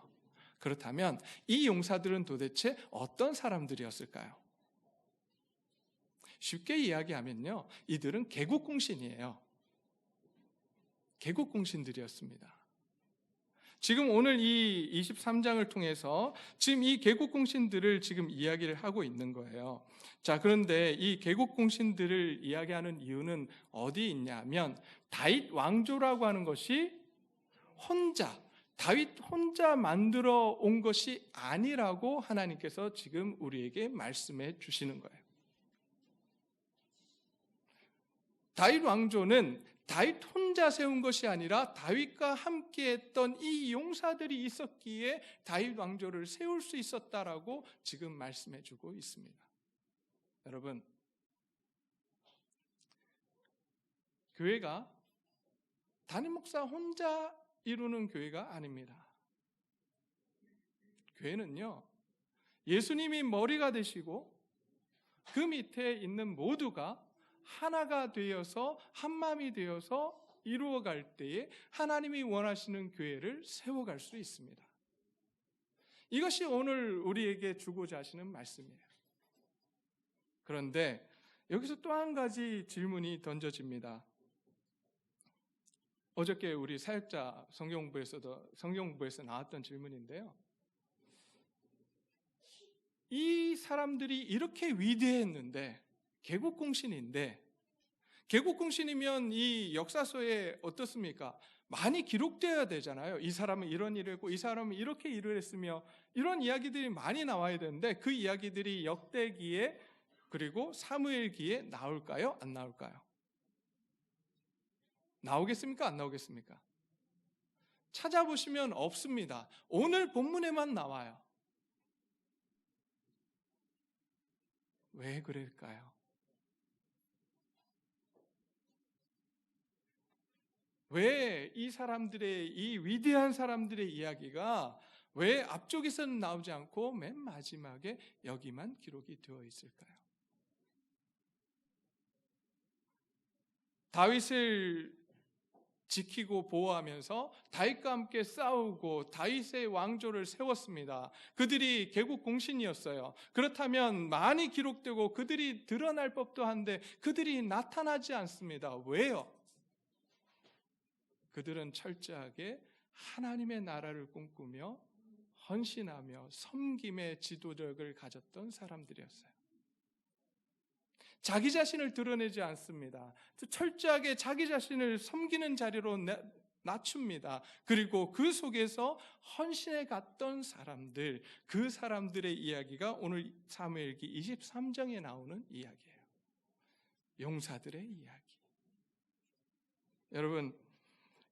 그렇다면 이 용사들은 도대체 어떤 사람들이었을까요? 쉽게 이야기하면요, 이들은 개국공신이에요. 개국공신들이었습니다. 지금 오늘 이 23장을 통해서 지금 이 개국공신들을 지금 이야기를 하고 있는 거예요. 자, 그런데 이 개국공신들을 이야기하는 이유는 어디 있냐면, 다윗 왕조라고 하는 것이 다윗 혼자 만들어 온 것이 아니라고 하나님께서 지금 우리에게 말씀해 주시는 거예요. 다윗 왕조는 다윗 혼자 세운 것이 아니라 다윗과 함께 했던 이 용사들이 있었기에 다윗 왕조를 세울 수 있었다라고 지금 말씀해 주고 있습니다. 여러분, 교회가 담임 목사 혼자 이루는 교회가 아닙니다. 교회는요, 예수님이 머리가 되시고 그 밑에 있는 모두가 하나가 되어서 한마음이 되어서 이루어갈 때에 하나님이 원하시는 교회를 세워갈 수 있습니다. 이것이 오늘 우리에게 주고자 하시는 말씀이에요. 그런데 여기서 또 한 가지 질문이 던져집니다. 어저께 우리 사역자 성경공부에서 나왔던 질문인데요. 이 사람들이 이렇게 위대했는데, 개국공신인데, 개국공신이면 이 역사서에 어떻습니까? 많이 기록되어야 되잖아요. 이 사람은 이런 일을 했고 이 사람은 이렇게 일을 했으며, 이런 이야기들이 많이 나와야 되는데 그 이야기들이 역대기에 그리고 사무엘기에 나올까요? 안 나올까요? 나오겠습니까? 안 나오겠습니까? 찾아보시면 없습니다. 오늘 본문에만 나와요. 왜 그럴까요? 왜 이 사람들의, 이 위대한 사람들의 이야기가 왜 앞쪽에서는 나오지 않고 맨 마지막에 여기만 기록이 되어 있을까요? 다윗을 지키고 보호하면서 다윗과 함께 싸우고 다윗의 왕조를 세웠습니다. 그들이 개국 공신이었어요. 그렇다면 많이 기록되고 그들이 드러날 법도 한데 그들이 나타나지 않습니다. 왜요? 그들은 철저하게 하나님의 나라를 꿈꾸며 헌신하며 섬김의 지도력을 가졌던 사람들이었어요. 자기 자신을 드러내지 않습니다. 철저하게 자기 자신을 섬기는 자리로 낮춥니다. 그리고 그 속에서 헌신해 갔던 사람들, 그 사람들의 이야기가 오늘 사무엘기 23장에 나오는 이야기예요. 용사들의 이야기. 여러분,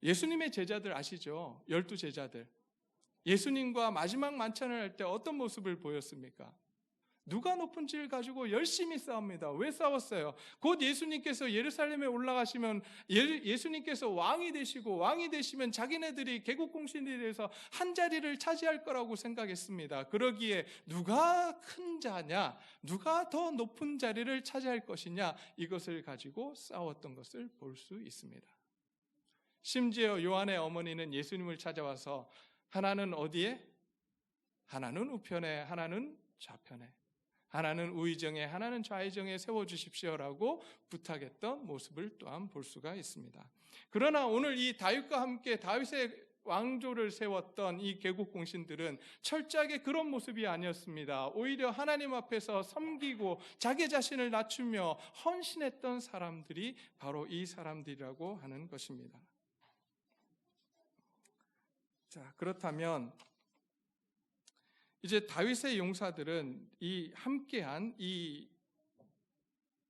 예수님의 제자들 아시죠? 12제자들. 예수님과 마지막 만찬을 할 때 어떤 모습을 보였습니까? 누가 높은 지를 가지고 열심히 싸웁니다. 왜 싸웠어요? 곧 예수님께서 예루살렘에 올라가시면 예수님께서 왕이 되시고 왕이 되시면 자기네들이 개국공신에 대해서 한 자리를 차지할 거라고 생각했습니다. 그러기에 누가 큰 자냐, 누가 더 높은 자리를 차지할 것이냐, 이것을 가지고 싸웠던 것을 볼 수 있습니다. 심지어 요한의 어머니는 예수님을 찾아와서 하나는 어디에? 하나는 우편에, 하나는 좌편에, 하나는 우의정에, 하나는 좌의정에 세워주십시오라고 부탁했던 모습을 또한 볼 수가 있습니다. 그러나 오늘 이 다윗과 함께 다윗의 왕조를 세웠던 이 개국공신들은 철저하게 그런 모습이 아니었습니다. 오히려 하나님 앞에서 섬기고 자기 자신을 낮추며 헌신했던 사람들이 바로 이 사람들이라고 하는 것입니다. 자, 그렇다면 이제 다윗의 용사들은 이 함께한 이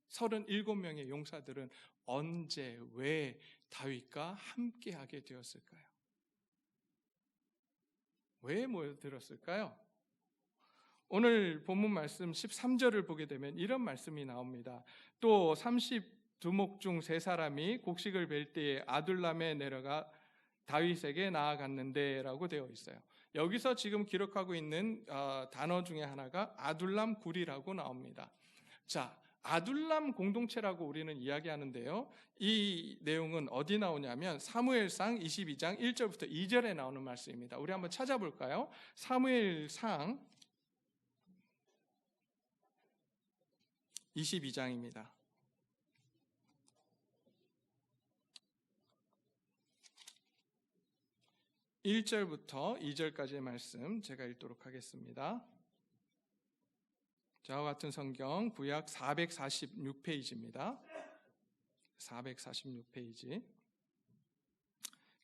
37명의 용사들은 언제, 왜 다윗과 함께하게 되었을까요? 왜 모여들었을까요? 오늘 본문 말씀 13절을 보게 되면 이런 말씀이 나옵니다. 또 32목 중 3사람이 곡식을 벨 때에 아둘람에 내려가 다윗에게 나아갔는데 라고 되어 있어요. 여기서 지금 기록하고 있는 단어 중에 하나가 아둘람 굴이라고 나옵니다. 자, 아둘람 공동체라고 우리는 이야기하는데요. 이 내용은 어디 나오냐면 사무엘상 22장 1절부터 2절에 나오는 말씀입니다. 우리 한번 찾아볼까요? 사무엘상 22장입니다. 1절부터 2절까지의 말씀 제가 읽도록 하겠습니다. 저와 같은 성경 구약 446페이지입니다. 446페이지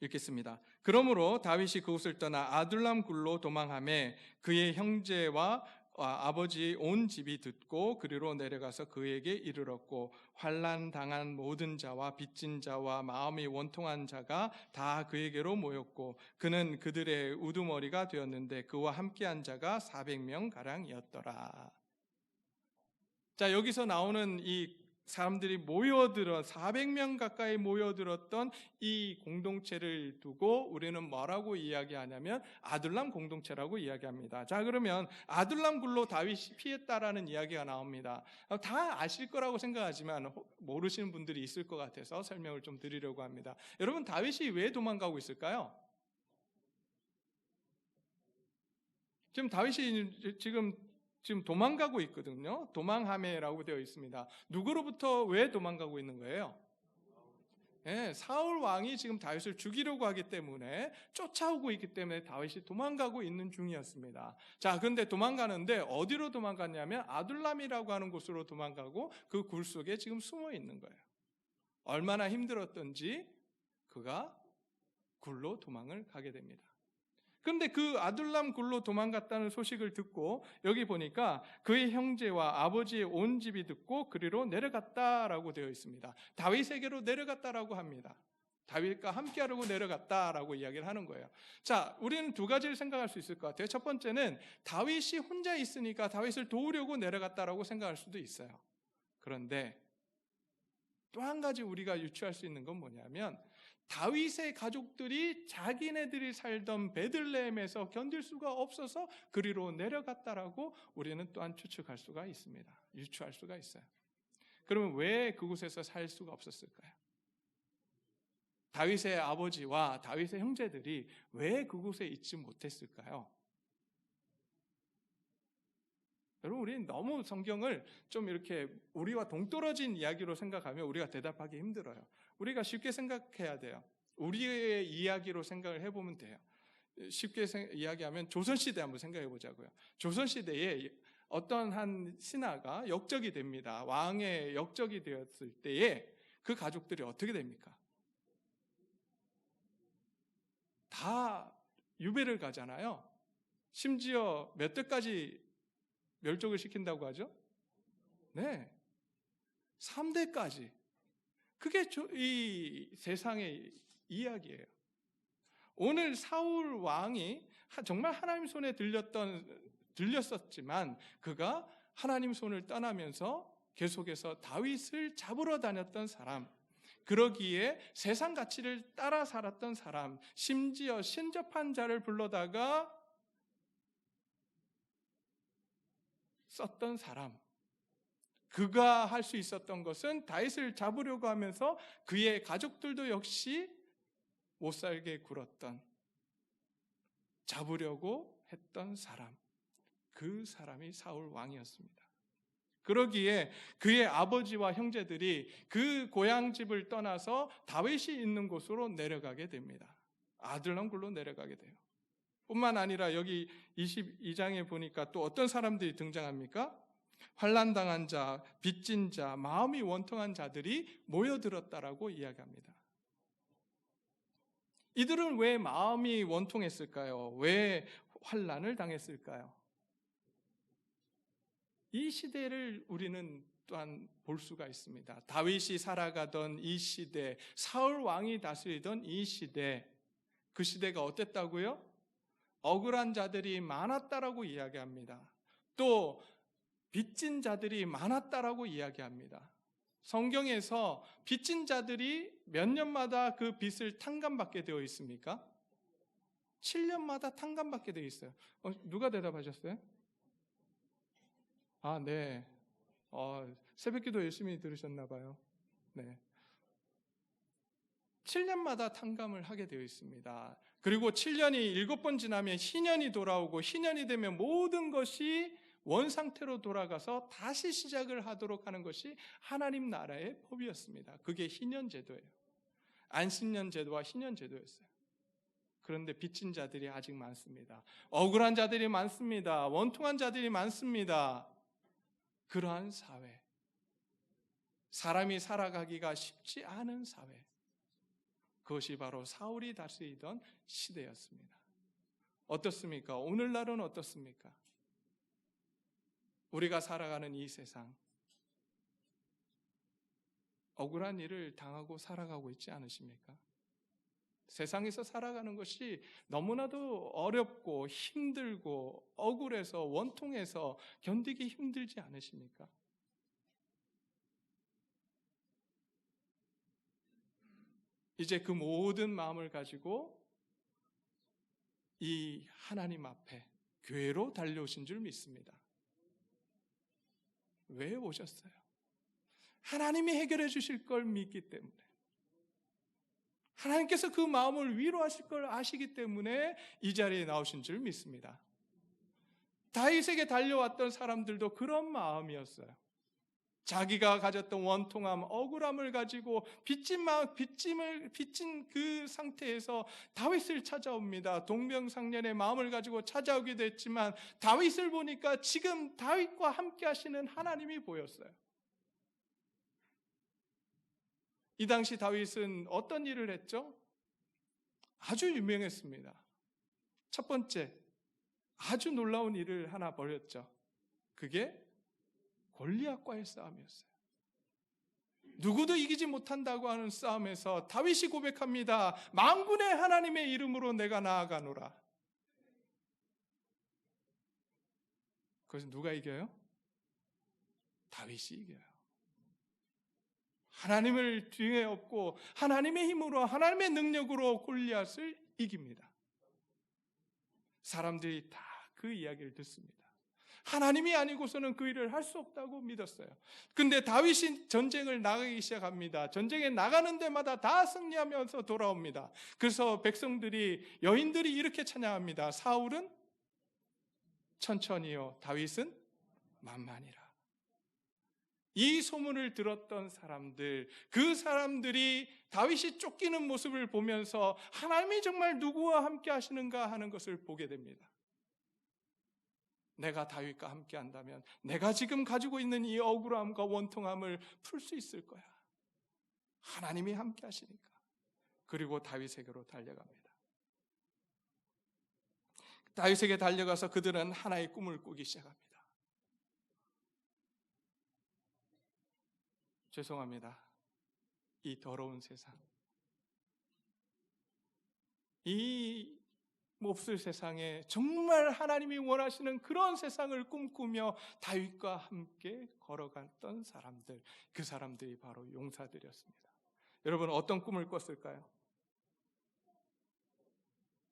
읽겠습니다. 그러므로 다윗이 그곳을 떠나 아둘람 굴로 도망하매 그의 형제와 아버지 온 집이 듣고 그리로 내려가서 그에게 이르렀고 환난 당한 모든 자와 빚진 자와 마음이 원통한 자가 다 그에게로 모였고 그는 그들의 우두머리가 되었는데 그와 함께한 자가 400명 가량이었더라. 자, 여기서 나오는 이 사람들이 모여들어 400명 가까이 모여들었던 이 공동체를 두고 우리는 뭐라고 이야기하냐면 아둘람 공동체라고 이야기합니다. 자, 그러면 아둘람 굴로 다윗이 피했다라는 이야기가 나옵니다. 다 아실 거라고 생각하지만 모르시는 분들이 있을 것 같아서 설명을 좀 드리려고 합니다. 여러분, 다윗이 왜 도망가고 있을까요? 지금 다윗이 지금 도망가고 있거든요. 도망하매라고 되어 있습니다. 누구로부터 왜 도망가고 있는 거예요? 사울 왕이 지금 다윗을 죽이려고 하기 때문에 쫓아오고 있기 때문에 다윗이 도망가고 있는 중이었습니다. 자, 근데 도망가는데 어디로 도망갔냐면 아둘람이라고 하는 곳으로 도망가고 그 굴 속에 지금 숨어 있는 거예요. 얼마나 힘들었던지 그가 굴로 도망을 가게 됩니다. 그런데 그 아둘람 굴로 도망갔다는 소식을 듣고 여기 보니까 그의 형제와 아버지의 온 집이 듣고 그리로 내려갔다라고 되어 있습니다. 다윗에게로 내려갔다라고 합니다. 다윗과 함께하려고 내려갔다라고 이야기를 하는 거예요. 자, 우리는 두 가지를 생각할 수 있을 것 같아요. 첫 번째는 다윗이 혼자 있으니까 다윗을 도우려고 내려갔다라고 생각할 수도 있어요. 그런데 또 한 가지 우리가 유추할 수 있는 건 뭐냐면 다윗의 가족들이 자기네들이 살던 베들레헴에서 견딜 수가 없어서 그리로 내려갔다라고 우리는 또한 추측할 수가 있습니다. 유추할 수가 있어요. 그러면 왜 그곳에서 살 수가 없었을까요? 다윗의 아버지와 다윗의 형제들이 왜 그곳에 있지 못했을까요? 여러분, 우리는 너무 성경을 좀 이렇게 우리와 동떨어진 이야기로 생각하면 우리가 대답하기 힘들어요. 우리가 쉽게 생각해야 돼요. 우리의 이야기로 생각을 해보면 돼요. 쉽게 이야기하면 조선시대 한번 생각해 보자고요. 조선시대에 어떤 한 신하가 역적이 됩니다. 왕의 역적이 되었을 때에 그 가족들이 어떻게 됩니까? 다 유배를 가잖아요. 심지어 몇 대까지 멸족을 시킨다고 하죠? 네. 3대까지. 그게 이 세상의 이야기예요. 오늘 사울 왕이 정말 하나님 손에 들렸었지만 그가 하나님 손을 떠나면서 계속해서 다윗을 잡으러 다녔던 사람, 그러기에 세상 가치를 따라 살았던 사람, 심지어 신접한 자를 불러다가 썼던 사람, 그가 할 수 있었던 것은 다윗을 잡으려고 하면서 그의 가족들도 역시 못 살게 굴었던, 잡으려고 했던 사람, 그 사람이 사울 왕이었습니다. 그러기에 그의 아버지와 형제들이 그 고향집을 떠나서 다윗이 있는 곳으로 내려가게 됩니다. 아둘람 굴로 내려가게 돼요. 뿐만 아니라 여기 22장에 보니까 또 어떤 사람들이 등장합니까? 환난당한 자, 빚진 자, 마음이 원통한 자들이 모여들었다라고 이야기합니다. 이들은 왜 마음이 원통했을까요? 왜 환난을 당했을까요? 이 시대를 우리는 또한 볼 수가 있습니다. 다윗이 살아가던 이 시대, 사울 왕이 다스리던 이 시대, 그 시대가 어땠다고요? 억울한 자들이 많았다라고 이야기합니다. 또 빚진 자들이 많았다라고 이야기합니다. 성경에서 빚진 자들이 몇 년마다 그 빚을 탕감받게 되어 있습니까? 7년마다 탕감받게 되어 있어요. 누가 대답하셨어요? 아, 네. 새벽기도 열심히 들으셨나 봐요. 네. 7년마다 탕감을 하게 되어 있습니다. 그리고 7년이 7번 지나면 희년이 돌아오고 희년이 되면 모든 것이 원상태로 돌아가서 다시 시작을 하도록 하는 것이 하나님 나라의 법이었습니다. 그게 희년제도예요. 안식년제도와 희년제도였어요. 그런데 빚진 자들이 아직 많습니다. 억울한 자들이 많습니다. 원통한 자들이 많습니다. 그러한 사회, 사람이 살아가기가 쉽지 않은 사회, 그것이 바로 사울이 다스리던 시대였습니다. 어떻습니까? 오늘날은 어떻습니까? 우리가 살아가는 이 세상, 억울한 일을 당하고 살아가고 있지 않으십니까? 세상에서 살아가는 것이 너무나도 어렵고 힘들고 억울해서 원통해서 견디기 힘들지 않으십니까? 이제 그 모든 마음을 가지고 이 하나님 앞에 교회로 달려오신 줄 믿습니다. 왜 오셨어요? 하나님이 해결해 주실 걸 믿기 때문에, 하나님께서 그 마음을 위로하실 걸 아시기 때문에 이 자리에 나오신 줄 믿습니다. 다윗에게 달려왔던 사람들도 그런 마음이었어요. 자기가 가졌던 원통함, 억울함을 가지고 빚진 그 상태에서 다윗을 찾아옵니다. 동병상련의 마음을 가지고 찾아오기도 했지만 다윗을 보니까 지금 다윗과 함께 하시는 하나님이 보였어요. 이 당시 다윗은 어떤 일을 했죠? 아주 유명했습니다. 첫 번째, 아주 놀라운 일을 하나 벌였죠. 그게 골리앗과의 싸움이었어요. 누구도 이기지 못한다고 하는 싸움에서 다윗이 고백합니다. 만군의 하나님의 이름으로 내가 나아가노라. 그래서 누가 이겨요? 다윗이 이겨요. 하나님을 뒤에 업고 하나님의 힘으로, 하나님의 능력으로 골리앗을 이깁니다. 사람들이 다 그 이야기를 듣습니다. 하나님이 아니고서는 그 일을 할 수 없다고 믿었어요. 근데 다윗이 전쟁을 나가기 시작합니다. 전쟁에 나가는 데마다 다 승리하면서 돌아옵니다. 그래서 백성들이, 여인들이 이렇게 찬양합니다. 사울은 천천히요, 다윗은 만만이라. 이 소문을 들었던 사람들, 그 사람들이 다윗이 쫓기는 모습을 보면서 하나님이 정말 누구와 함께 하시는가 하는 것을 보게 됩니다. 내가 다윗과 함께 한다면 내가 지금 가지고 있는 이 억울함과 원통함을 풀 수 있을 거야. 하나님이 함께 하시니까. 그리고 다윗에게로 달려갑니다. 다윗에게 달려가서 그들은 하나의 꿈을 꾸기 시작합니다. 죄송합니다. 이 더러운 세상, 이 몹쓸 세상에 정말 하나님이 원하시는 그런 세상을 꿈꾸며 다윗과 함께 걸어갔던 사람들, 그 사람들이 바로 용사들이었습니다. 여러분, 어떤 꿈을 꿨을까요?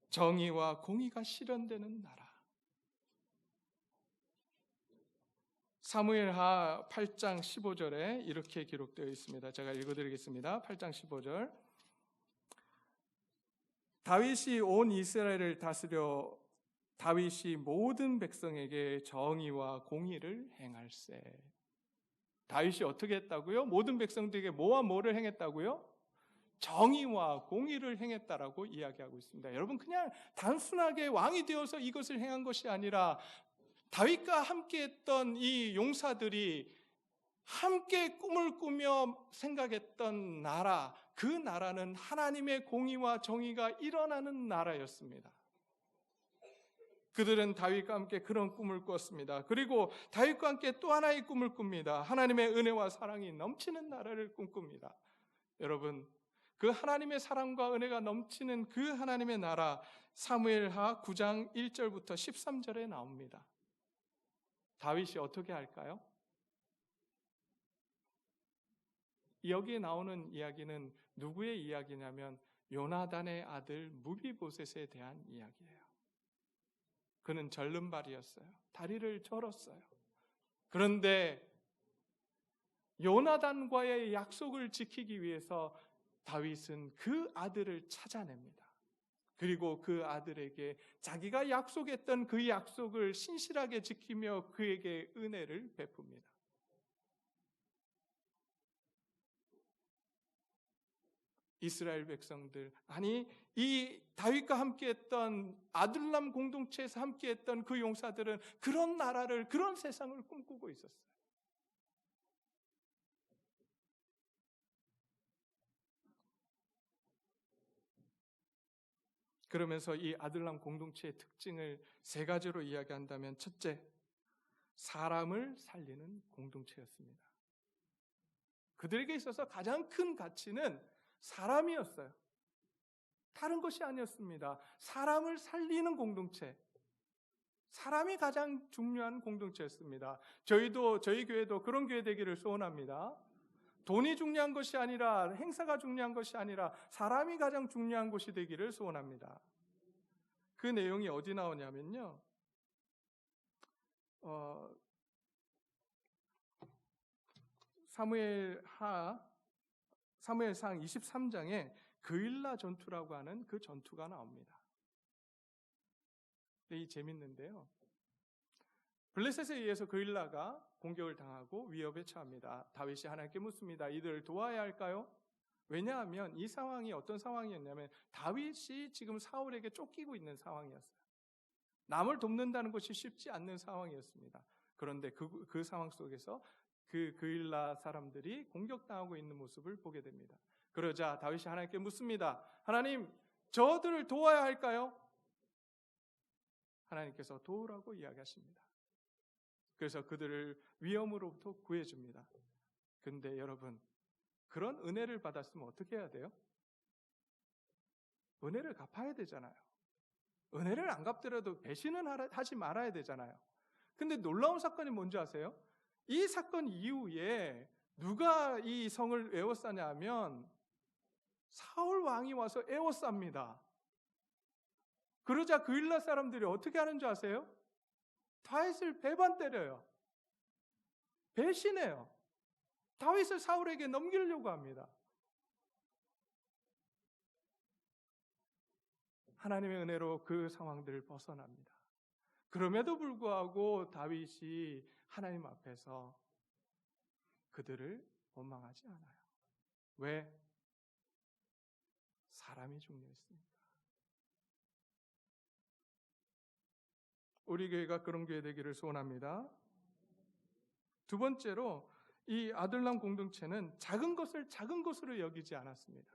정의와 공의가 실현되는 나라. 사무엘하 8장 15절에 이렇게 기록되어 있습니다. 제가 읽어드리겠습니다. 8장 15절. 다윗이 온 이스라엘을 다스려 다윗이 모든 백성에게 정의와 공의를 행할세. 다윗이 어떻게 했다고요? 모든 백성들에게 뭐와 뭐를 행했다고요? 정의와 공의를 행했다라고 이야기하고 있습니다. 여러분, 그냥 단순하게 왕이 되어서 이것을 행한 것이 아니라 다윗과 함께 했던 이 용사들이 함께 꿈을 꾸며 생각했던 나라, 그 나라는 하나님의 공의와 정의가 일어나는 나라였습니다. 그들은 다윗과 함께 그런 꿈을 꿨습니다. 그리고 다윗과 함께 또 하나의 꿈을 꿉니다. 하나님의 은혜와 사랑이 넘치는 나라를 꿈꿉니다. 여러분, 그 하나님의 사랑과 은혜가 넘치는 그 하나님의 나라, 사무엘하 9장 1절부터 13절에 나옵니다. 다윗이 어떻게 할까요? 여기에 나오는 이야기는 누구의 이야기냐면 요나단의 아들 무비보셋에 대한 이야기예요. 그는 절름발이었어요. 다리를 절었어요. 그런데 요나단과의 약속을 지키기 위해서 다윗은 그 아들을 찾아냅니다. 그리고 그 아들에게 자기가 약속했던 그 약속을 신실하게 지키며 그에게 은혜를 베풉니다. 이스라엘 백성들, 아니 이 다윗과 함께했던 아둘람 공동체에서 함께했던 그 용사들은 그런 나라를, 그런 세상을 꿈꾸고 있었어요. 그러면서 이 아둘람 공동체의 특징을 세 가지로 이야기한다면, 첫째, 사람을 살리는 공동체였습니다. 그들에게 있어서 가장 큰 가치는 사람이었어요. 다른 것이 아니었습니다. 사람을 살리는 공동체, 사람이 가장 중요한 공동체였습니다. 저희 교회도 그런 교회 되기를 소원합니다. 돈이 중요한 것이 아니라, 행사가 중요한 것이 아니라 사람이 가장 중요한 곳이 되기를 소원합니다. 그 내용이 어디 나오냐면요, 사무엘상 23장에 그일라 전투라고 하는 그 전투가 나옵니다. 근데 이 재밌는데요, 블레셋에 의해서 그일라가 공격을 당하고 위협에 처합니다. 다윗이 하나님께 묻습니다. 이들을 도와야 할까요? 왜냐하면 이 상황이 어떤 상황이었냐면 다윗이 지금 사울에게 쫓기고 있는 상황이었어요. 남을 돕는다는 것이 쉽지 않는 상황이었습니다. 그런데 그 상황 속에서 그일라 사람들이 공격당하고 있는 모습을 보게 됩니다. 그러자 다윗이 하나님께 묻습니다. 하나님, 저들을 도와야 할까요? 하나님께서 도우라고 이야기하십니다. 그래서 그들을 위험으로부터 구해줍니다. 근데 여러분, 그런 은혜를 받았으면 어떻게 해야 돼요? 은혜를 갚아야 되잖아요. 은혜를 안 갚더라도 배신은 하지 말아야 되잖아요. 근데 놀라운 사건이 뭔지 아세요? 이 사건 이후에 누가 이 성을 에워싸냐 하면 사울 왕이 와서 에워쌉니다. 그러자 그일라 사람들이 어떻게 하는 줄 아세요? 다윗을 배반 때려요. 배신해요. 다윗을 사울에게 넘기려고 합니다. 하나님의 은혜로 그 상황들을 벗어납니다. 그럼에도 불구하고 다윗이 하나님 앞에서 그들을 원망하지 않아요. 왜? 사람이 중요했습니다. 우리 교회가 그런 교회 되기를 소원합니다. 두 번째로 이 아둘람 공동체는 작은 것을 작은 것으로 여기지 않았습니다.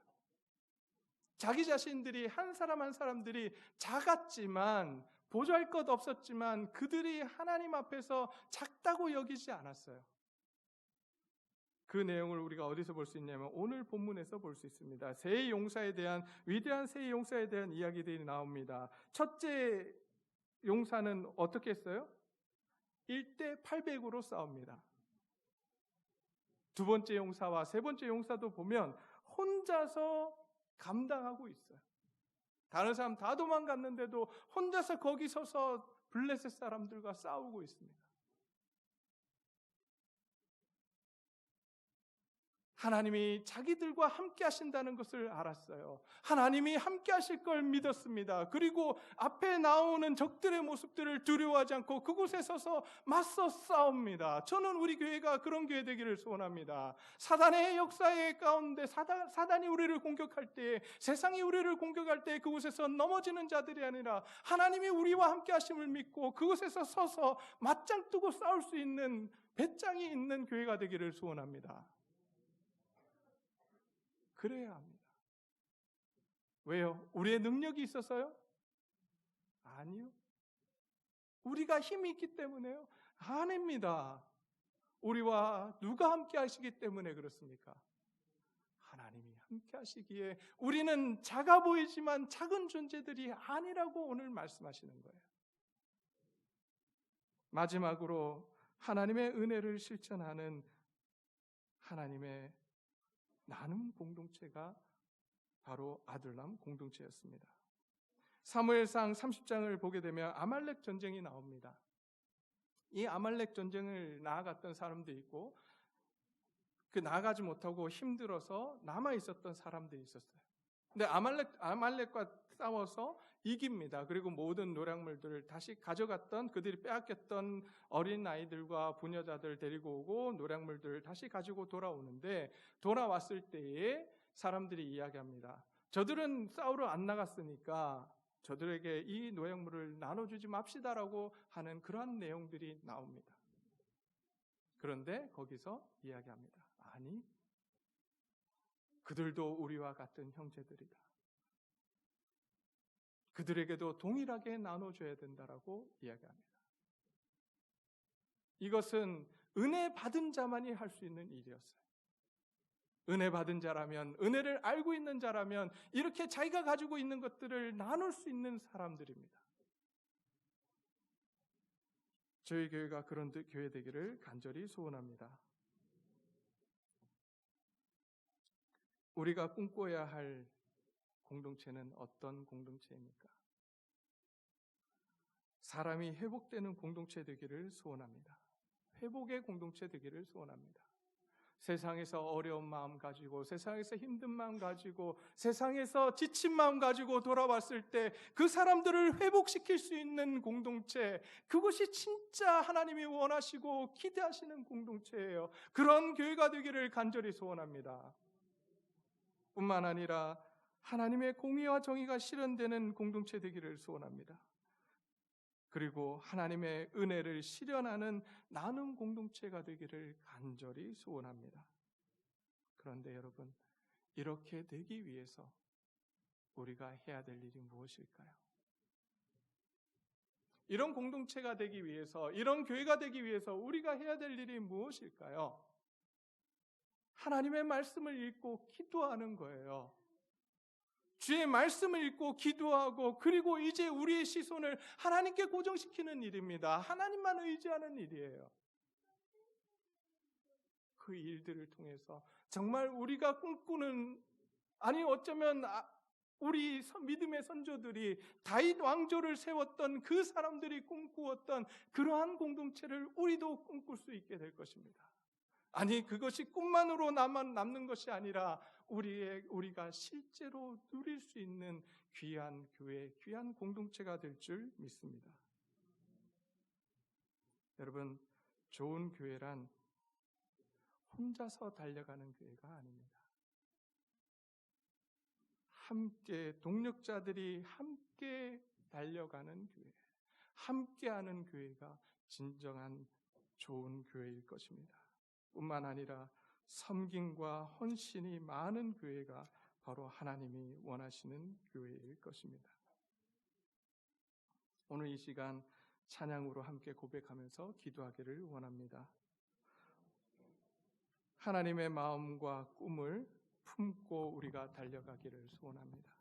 자기 자신들이 한 사람 한 사람들이 작았지만 보잘 것 없었지만 그들이 하나님 앞에서 작다고 여기지 않았어요. 그 내용을 우리가 어디서 볼 수 있냐면 오늘 본문에서 볼 수 있습니다. 세의 용사에 대한 위대한 세의 용사에 대한 이야기들이 나옵니다. 첫째 용사는 어떻게 했어요? 1대 800으로 싸웁니다. 두 번째 용사와 세 번째 용사도 보면 혼자서 감당하고 있어요. 다른 사람 다 도망갔는데도 혼자서 거기 서서 블레셋 사람들과 싸우고 있습니다. 하나님이 자기들과 함께 하신다는 것을 알았어요. 하나님이 함께 하실 걸 믿었습니다. 그리고 앞에 나오는 적들의 모습들을 두려워하지 않고 그곳에 서서 맞서 싸웁니다. 저는 우리 교회가 그런 교회 되기를 소원합니다. 사단의 역사의 가운데 사단이 우리를 공격할 때, 세상이 우리를 공격할 때 그곳에서 넘어지는 자들이 아니라 하나님이 우리와 함께 하심을 믿고 그곳에서 서서 맞짱 뜨고 싸울 수 있는 배짱이 있는 교회가 되기를 소원합니다. 그래야 합니다. 왜요? 우리의 능력이 있어서요? 아니요. 우리가 힘이 있기 때문에요? 아닙니다. 우리와 누가 함께 하시기 때문에 그렇습니까? 하나님이 함께 하시기에 우리는 작아 보이지만 작은 존재들이 아니라고 오늘 말씀하시는 거예요. 마지막으로 하나님의 은혜를 실천하는 하나님의 나눔 공동체가 바로 아둘람 공동체였습니다. 사무엘상 30장을 보게 되면 아말렉 전쟁이 나옵니다. 이 아말렉 전쟁을 나아갔던 사람도 있고 그 나아가지 못하고 힘들어서 남아 있었던 사람들이 있었어요. 근데 아말렉과 싸워서 이깁니다. 그리고 모든 노략물들을 다시 가져갔던 그들이 빼앗겼던 어린 아이들과 부녀자들 데리고 오고 노략물들을 다시 가지고 돌아오는데 돌아왔을 때에 사람들이 이야기합니다. 저들은 싸우러 안 나갔으니까 저들에게 이 노약물을 나눠주지 맙시다라고 하는 그러한 내용들이 나옵니다. 그런데 거기서 이야기합니다. 아니, 그들도 우리와 같은 형제들이다. 그들에게도 동일하게 나눠줘야 된다라고 이야기합니다. 이것은 은혜 받은 자만이 할 수 있는 일이었어요. 은혜 받은 자라면, 은혜를 알고 있는 자라면 이렇게 자기가 가지고 있는 것들을 나눌 수 있는 사람들입니다. 저희 교회가 그런 교회 되기를 간절히 소원합니다. 우리가 꿈꿔야 할 공동체는 어떤 공동체입니까? 사람이 회복되는 공동체 되기를 소원합니다. 회복의 공동체 되기를 소원합니다. 세상에서 어려운 마음 가지고, 세상에서 힘든 마음 가지고, 세상에서 지친 마음 가지고 돌아왔을 때 그 사람들을 회복시킬 수 있는 공동체, 그것이 진짜 하나님이 원하시고 기대하시는 공동체예요. 그런 교회가 되기를 간절히 소원합니다. 뿐만 아니라 하나님의 공의와 정의가 실현되는 공동체 되기를 소원합니다. 그리고 하나님의 은혜를 실현하는 나눔 공동체가 되기를 간절히 소원합니다. 그런데 여러분, 이렇게 되기 위해서 우리가 해야 될 일이 무엇일까요? 이런 공동체가 되기 위해서, 이런 교회가 되기 위해서 우리가 해야 될 일이 무엇일까요? 하나님의 말씀을 읽고 기도하는 거예요. 주의 말씀을 읽고 기도하고, 그리고 이제 우리의 시선을 하나님께 고정시키는 일입니다. 하나님만 의지하는 일이에요. 그 일들을 통해서 정말 우리가 꿈꾸는, 아니 어쩌면 우리 믿음의 선조들이 다윗 왕조를 세웠던 그 사람들이 꿈꾸었던 그러한 공동체를 우리도 꿈꿀 수 있게 될 것입니다. 아니 그것이 꿈만으로 남는 것이 아니라 우리가 실제로 누릴 수 있는 귀한 교회, 귀한 공동체가 될 줄 믿습니다. 여러분, 좋은 교회란 혼자서 달려가는 교회가 아닙니다. 함께, 동력자들이 함께 달려가는 교회, 함께하는 교회가 진정한 좋은 교회일 것입니다. 뿐만 아니라 섬김과 헌신이 많은 교회가 바로 하나님이 원하시는 교회일 것입니다. 오늘 이 시간 찬양으로 함께 고백하면서 기도하기를 원합니다. 하나님의 마음과 꿈을 품고 우리가 달려가기를 소원합니다.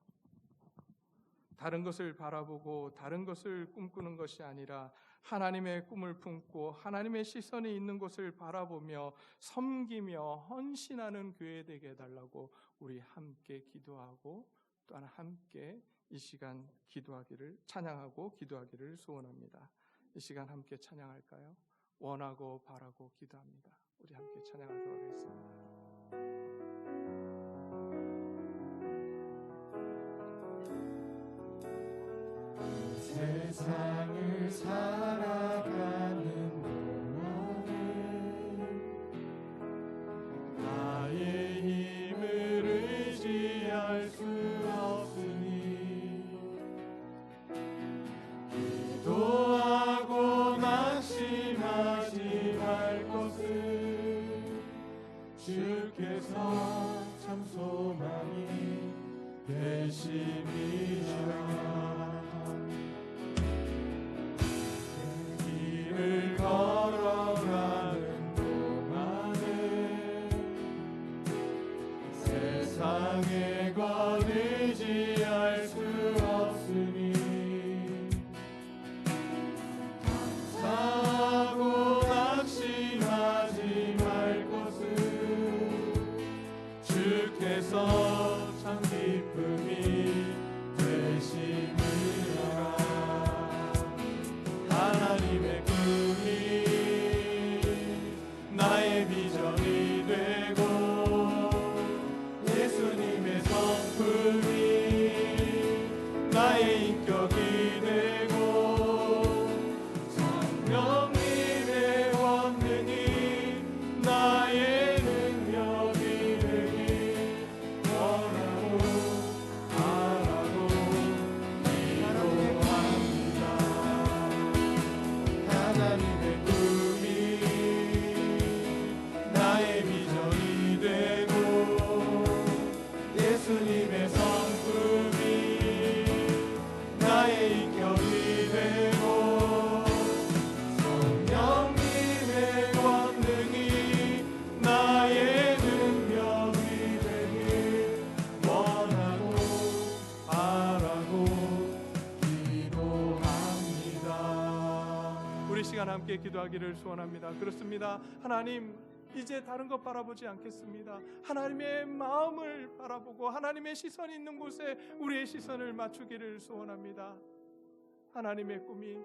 다른 것을 바라보고 다른 것을 꿈꾸는 것이 아니라 하나님의 꿈을 품고 하나님의 시선이 있는 곳을 바라보며 섬기며 헌신하는 교회 되게 해달라고 우리 함께 기도하고 또한 함께 이 시간 찬양하고 기도하기를 소원합니다. 이 시간 함께 찬양할까요? 원하고 바라고 기도합니다. 우리 함께 찬양하도록 하겠습니다. 세상을 살아가는 동안에 나의 힘을 의지할 수 없으니 기도하고 낙심하지 말 것을 주께서 참 소망이 되심이라. 길을 걸어가는 동안에 세상의 것 의지할 수 없으니 감사하고 낙심하지 말 것을 주께서 참 기쁨이 되심이라. 하나님의 꿈이 나의 비전이 되고 예수님의 성품이 나의 인격이 되고 성령님의 권능이 나의 능력이 되길 원하고 바라고 기도합니다. 하나님의 꿈이 나의 비전이 되고 예수님의 성품이 나의 인격이 되고 성령님의 권능이 나의 능력이 되길 원하고 바라고 기도합니다. 우리 시간 함께 기도하기를 소원합니다. 그렇습니다. 하나님, 이제 다른 것 바라보지 않겠습니다. 하나님의 마음을 바라보고 하나님의 시선이 있는 곳에 우리의 시선을 맞추기를 소원합니다. 하나님의 꿈이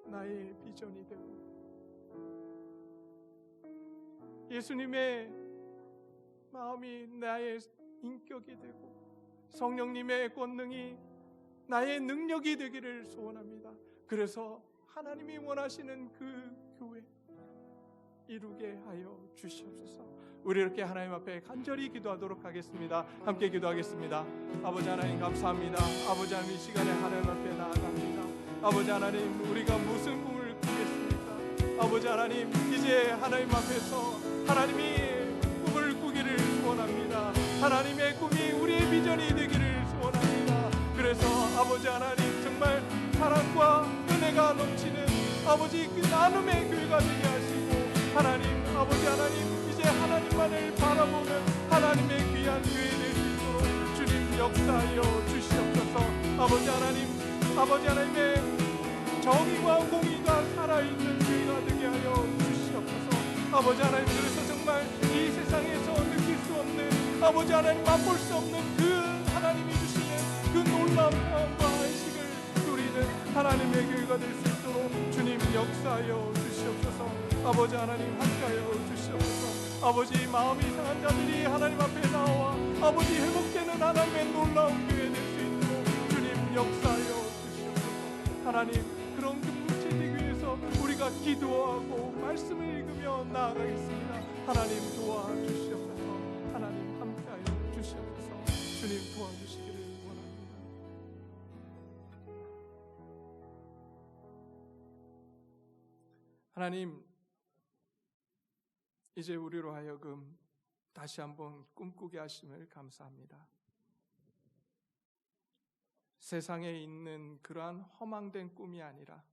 나의 비전이 되고 예수님의 마음이 나의 인격이 되고 성령님의 권능이 나의 능력이 되기를 소원합니다. 그래서 하나님이 원하시는 그 교회 이루게 하여 주시옵소서. 우리 이렇게 하나님 앞에 간절히 기도하도록 하겠습니다. 함께 기도하겠습니다. 아버지 하나님 감사합니다. 아버지 하나님 이 시간에 하나님 앞에 나아갑니다. 아버지 하나님 우리가 무슨 꿈을 꾸겠습니까? 아버지 하나님 이제 하나님 앞에서 하나님이 꿈을 꾸기를 소원합니다. 하나님의 꿈이 우리의 비전이 되기를 소원합니다. 그래서 아버지 하나님 정말 사랑과 은혜가 넘치는 아버지 그 나눔의 교회가 되게 하시고 하나님 아버지 하나님 이제 하나님만을 바라보는 하나님의 귀한 교회 될 수 있도록 주님 역사하여 주시옵소서. 아버지 하나님의 정의와 공의가 살아있는 교회가 되게 하여 주시옵소서. 아버지 하나님 그래서 정말 이 세상에서 느낄 수 없는 아버지 하나님 맛볼 수 없는 그 하나님이 주시는 그 놀라운 평안과 안식을 누리는 하나님의 교회가 될 수 있도록 주님 역사하여 주시옵소서. 아버지 하나님 함께하여 주시옵소서. 아버지 마음이 상한 자들이 하나님 앞에 나와 아버지 회복되는 하나님의 놀라운 교회 될 수 있도록 주님 역사하여 주시옵소서. 하나님 그런 공동체 되기 위해서 우리가 기도하고 말씀을 읽으며 나아가겠습니다. 하나님 도와주시옵소서. 하나님 함께하여 주시옵소서. 주님 도와주시기를 원합니다. 하나님 이제 우리로 하여금 다시 한번 꿈꾸게 하심을 감사합니다. 세상에 있는 그러한 허망된 꿈이 아니라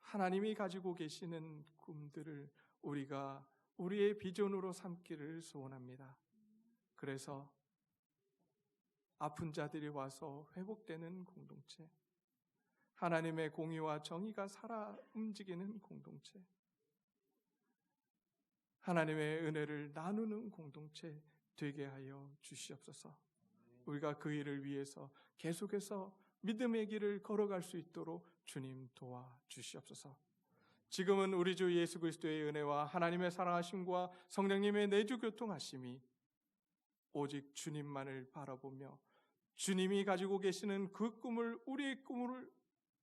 하나님이 가지고 계시는 꿈들을 우리가 우리의 비전으로 삼기를 소원합니다. 그래서 아픈 자들이 와서 회복되는 공동체, 하나님의 공의와 정의가 살아 움직이는 공동체, 하나님의 은혜를 나누는 공동체 되게 하여 주시옵소서. 우리가 그 일을 위해서 계속해서 믿음의 길을 걸어갈 수 있도록 주님 도와주시옵소서. 지금은 우리 주 예수 그리스도의 은혜와 하나님의 사랑하심과 성령님의 내주 교통하심이 오직 주님만을 바라보며 주님이 가지고 계시는 그 꿈을 우리의 꿈을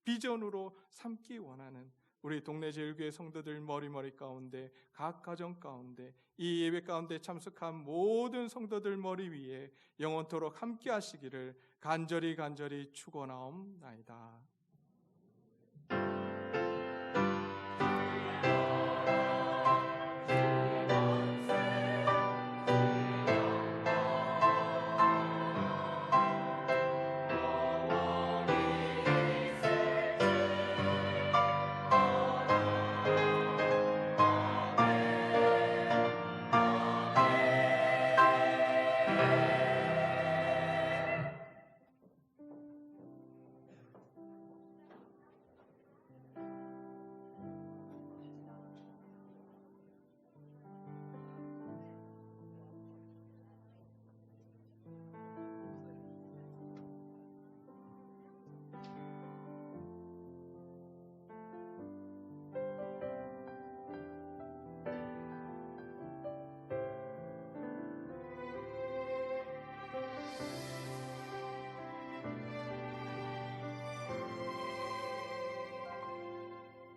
비전으로 삼기 원하는 우리 동네 제일교회 성도들 머리 가운데 각 가정 가운데 이 예배 가운데 참석한 모든 성도들 머리 위에 영원토록 함께 하시기를 간절히 축원하옵나이다.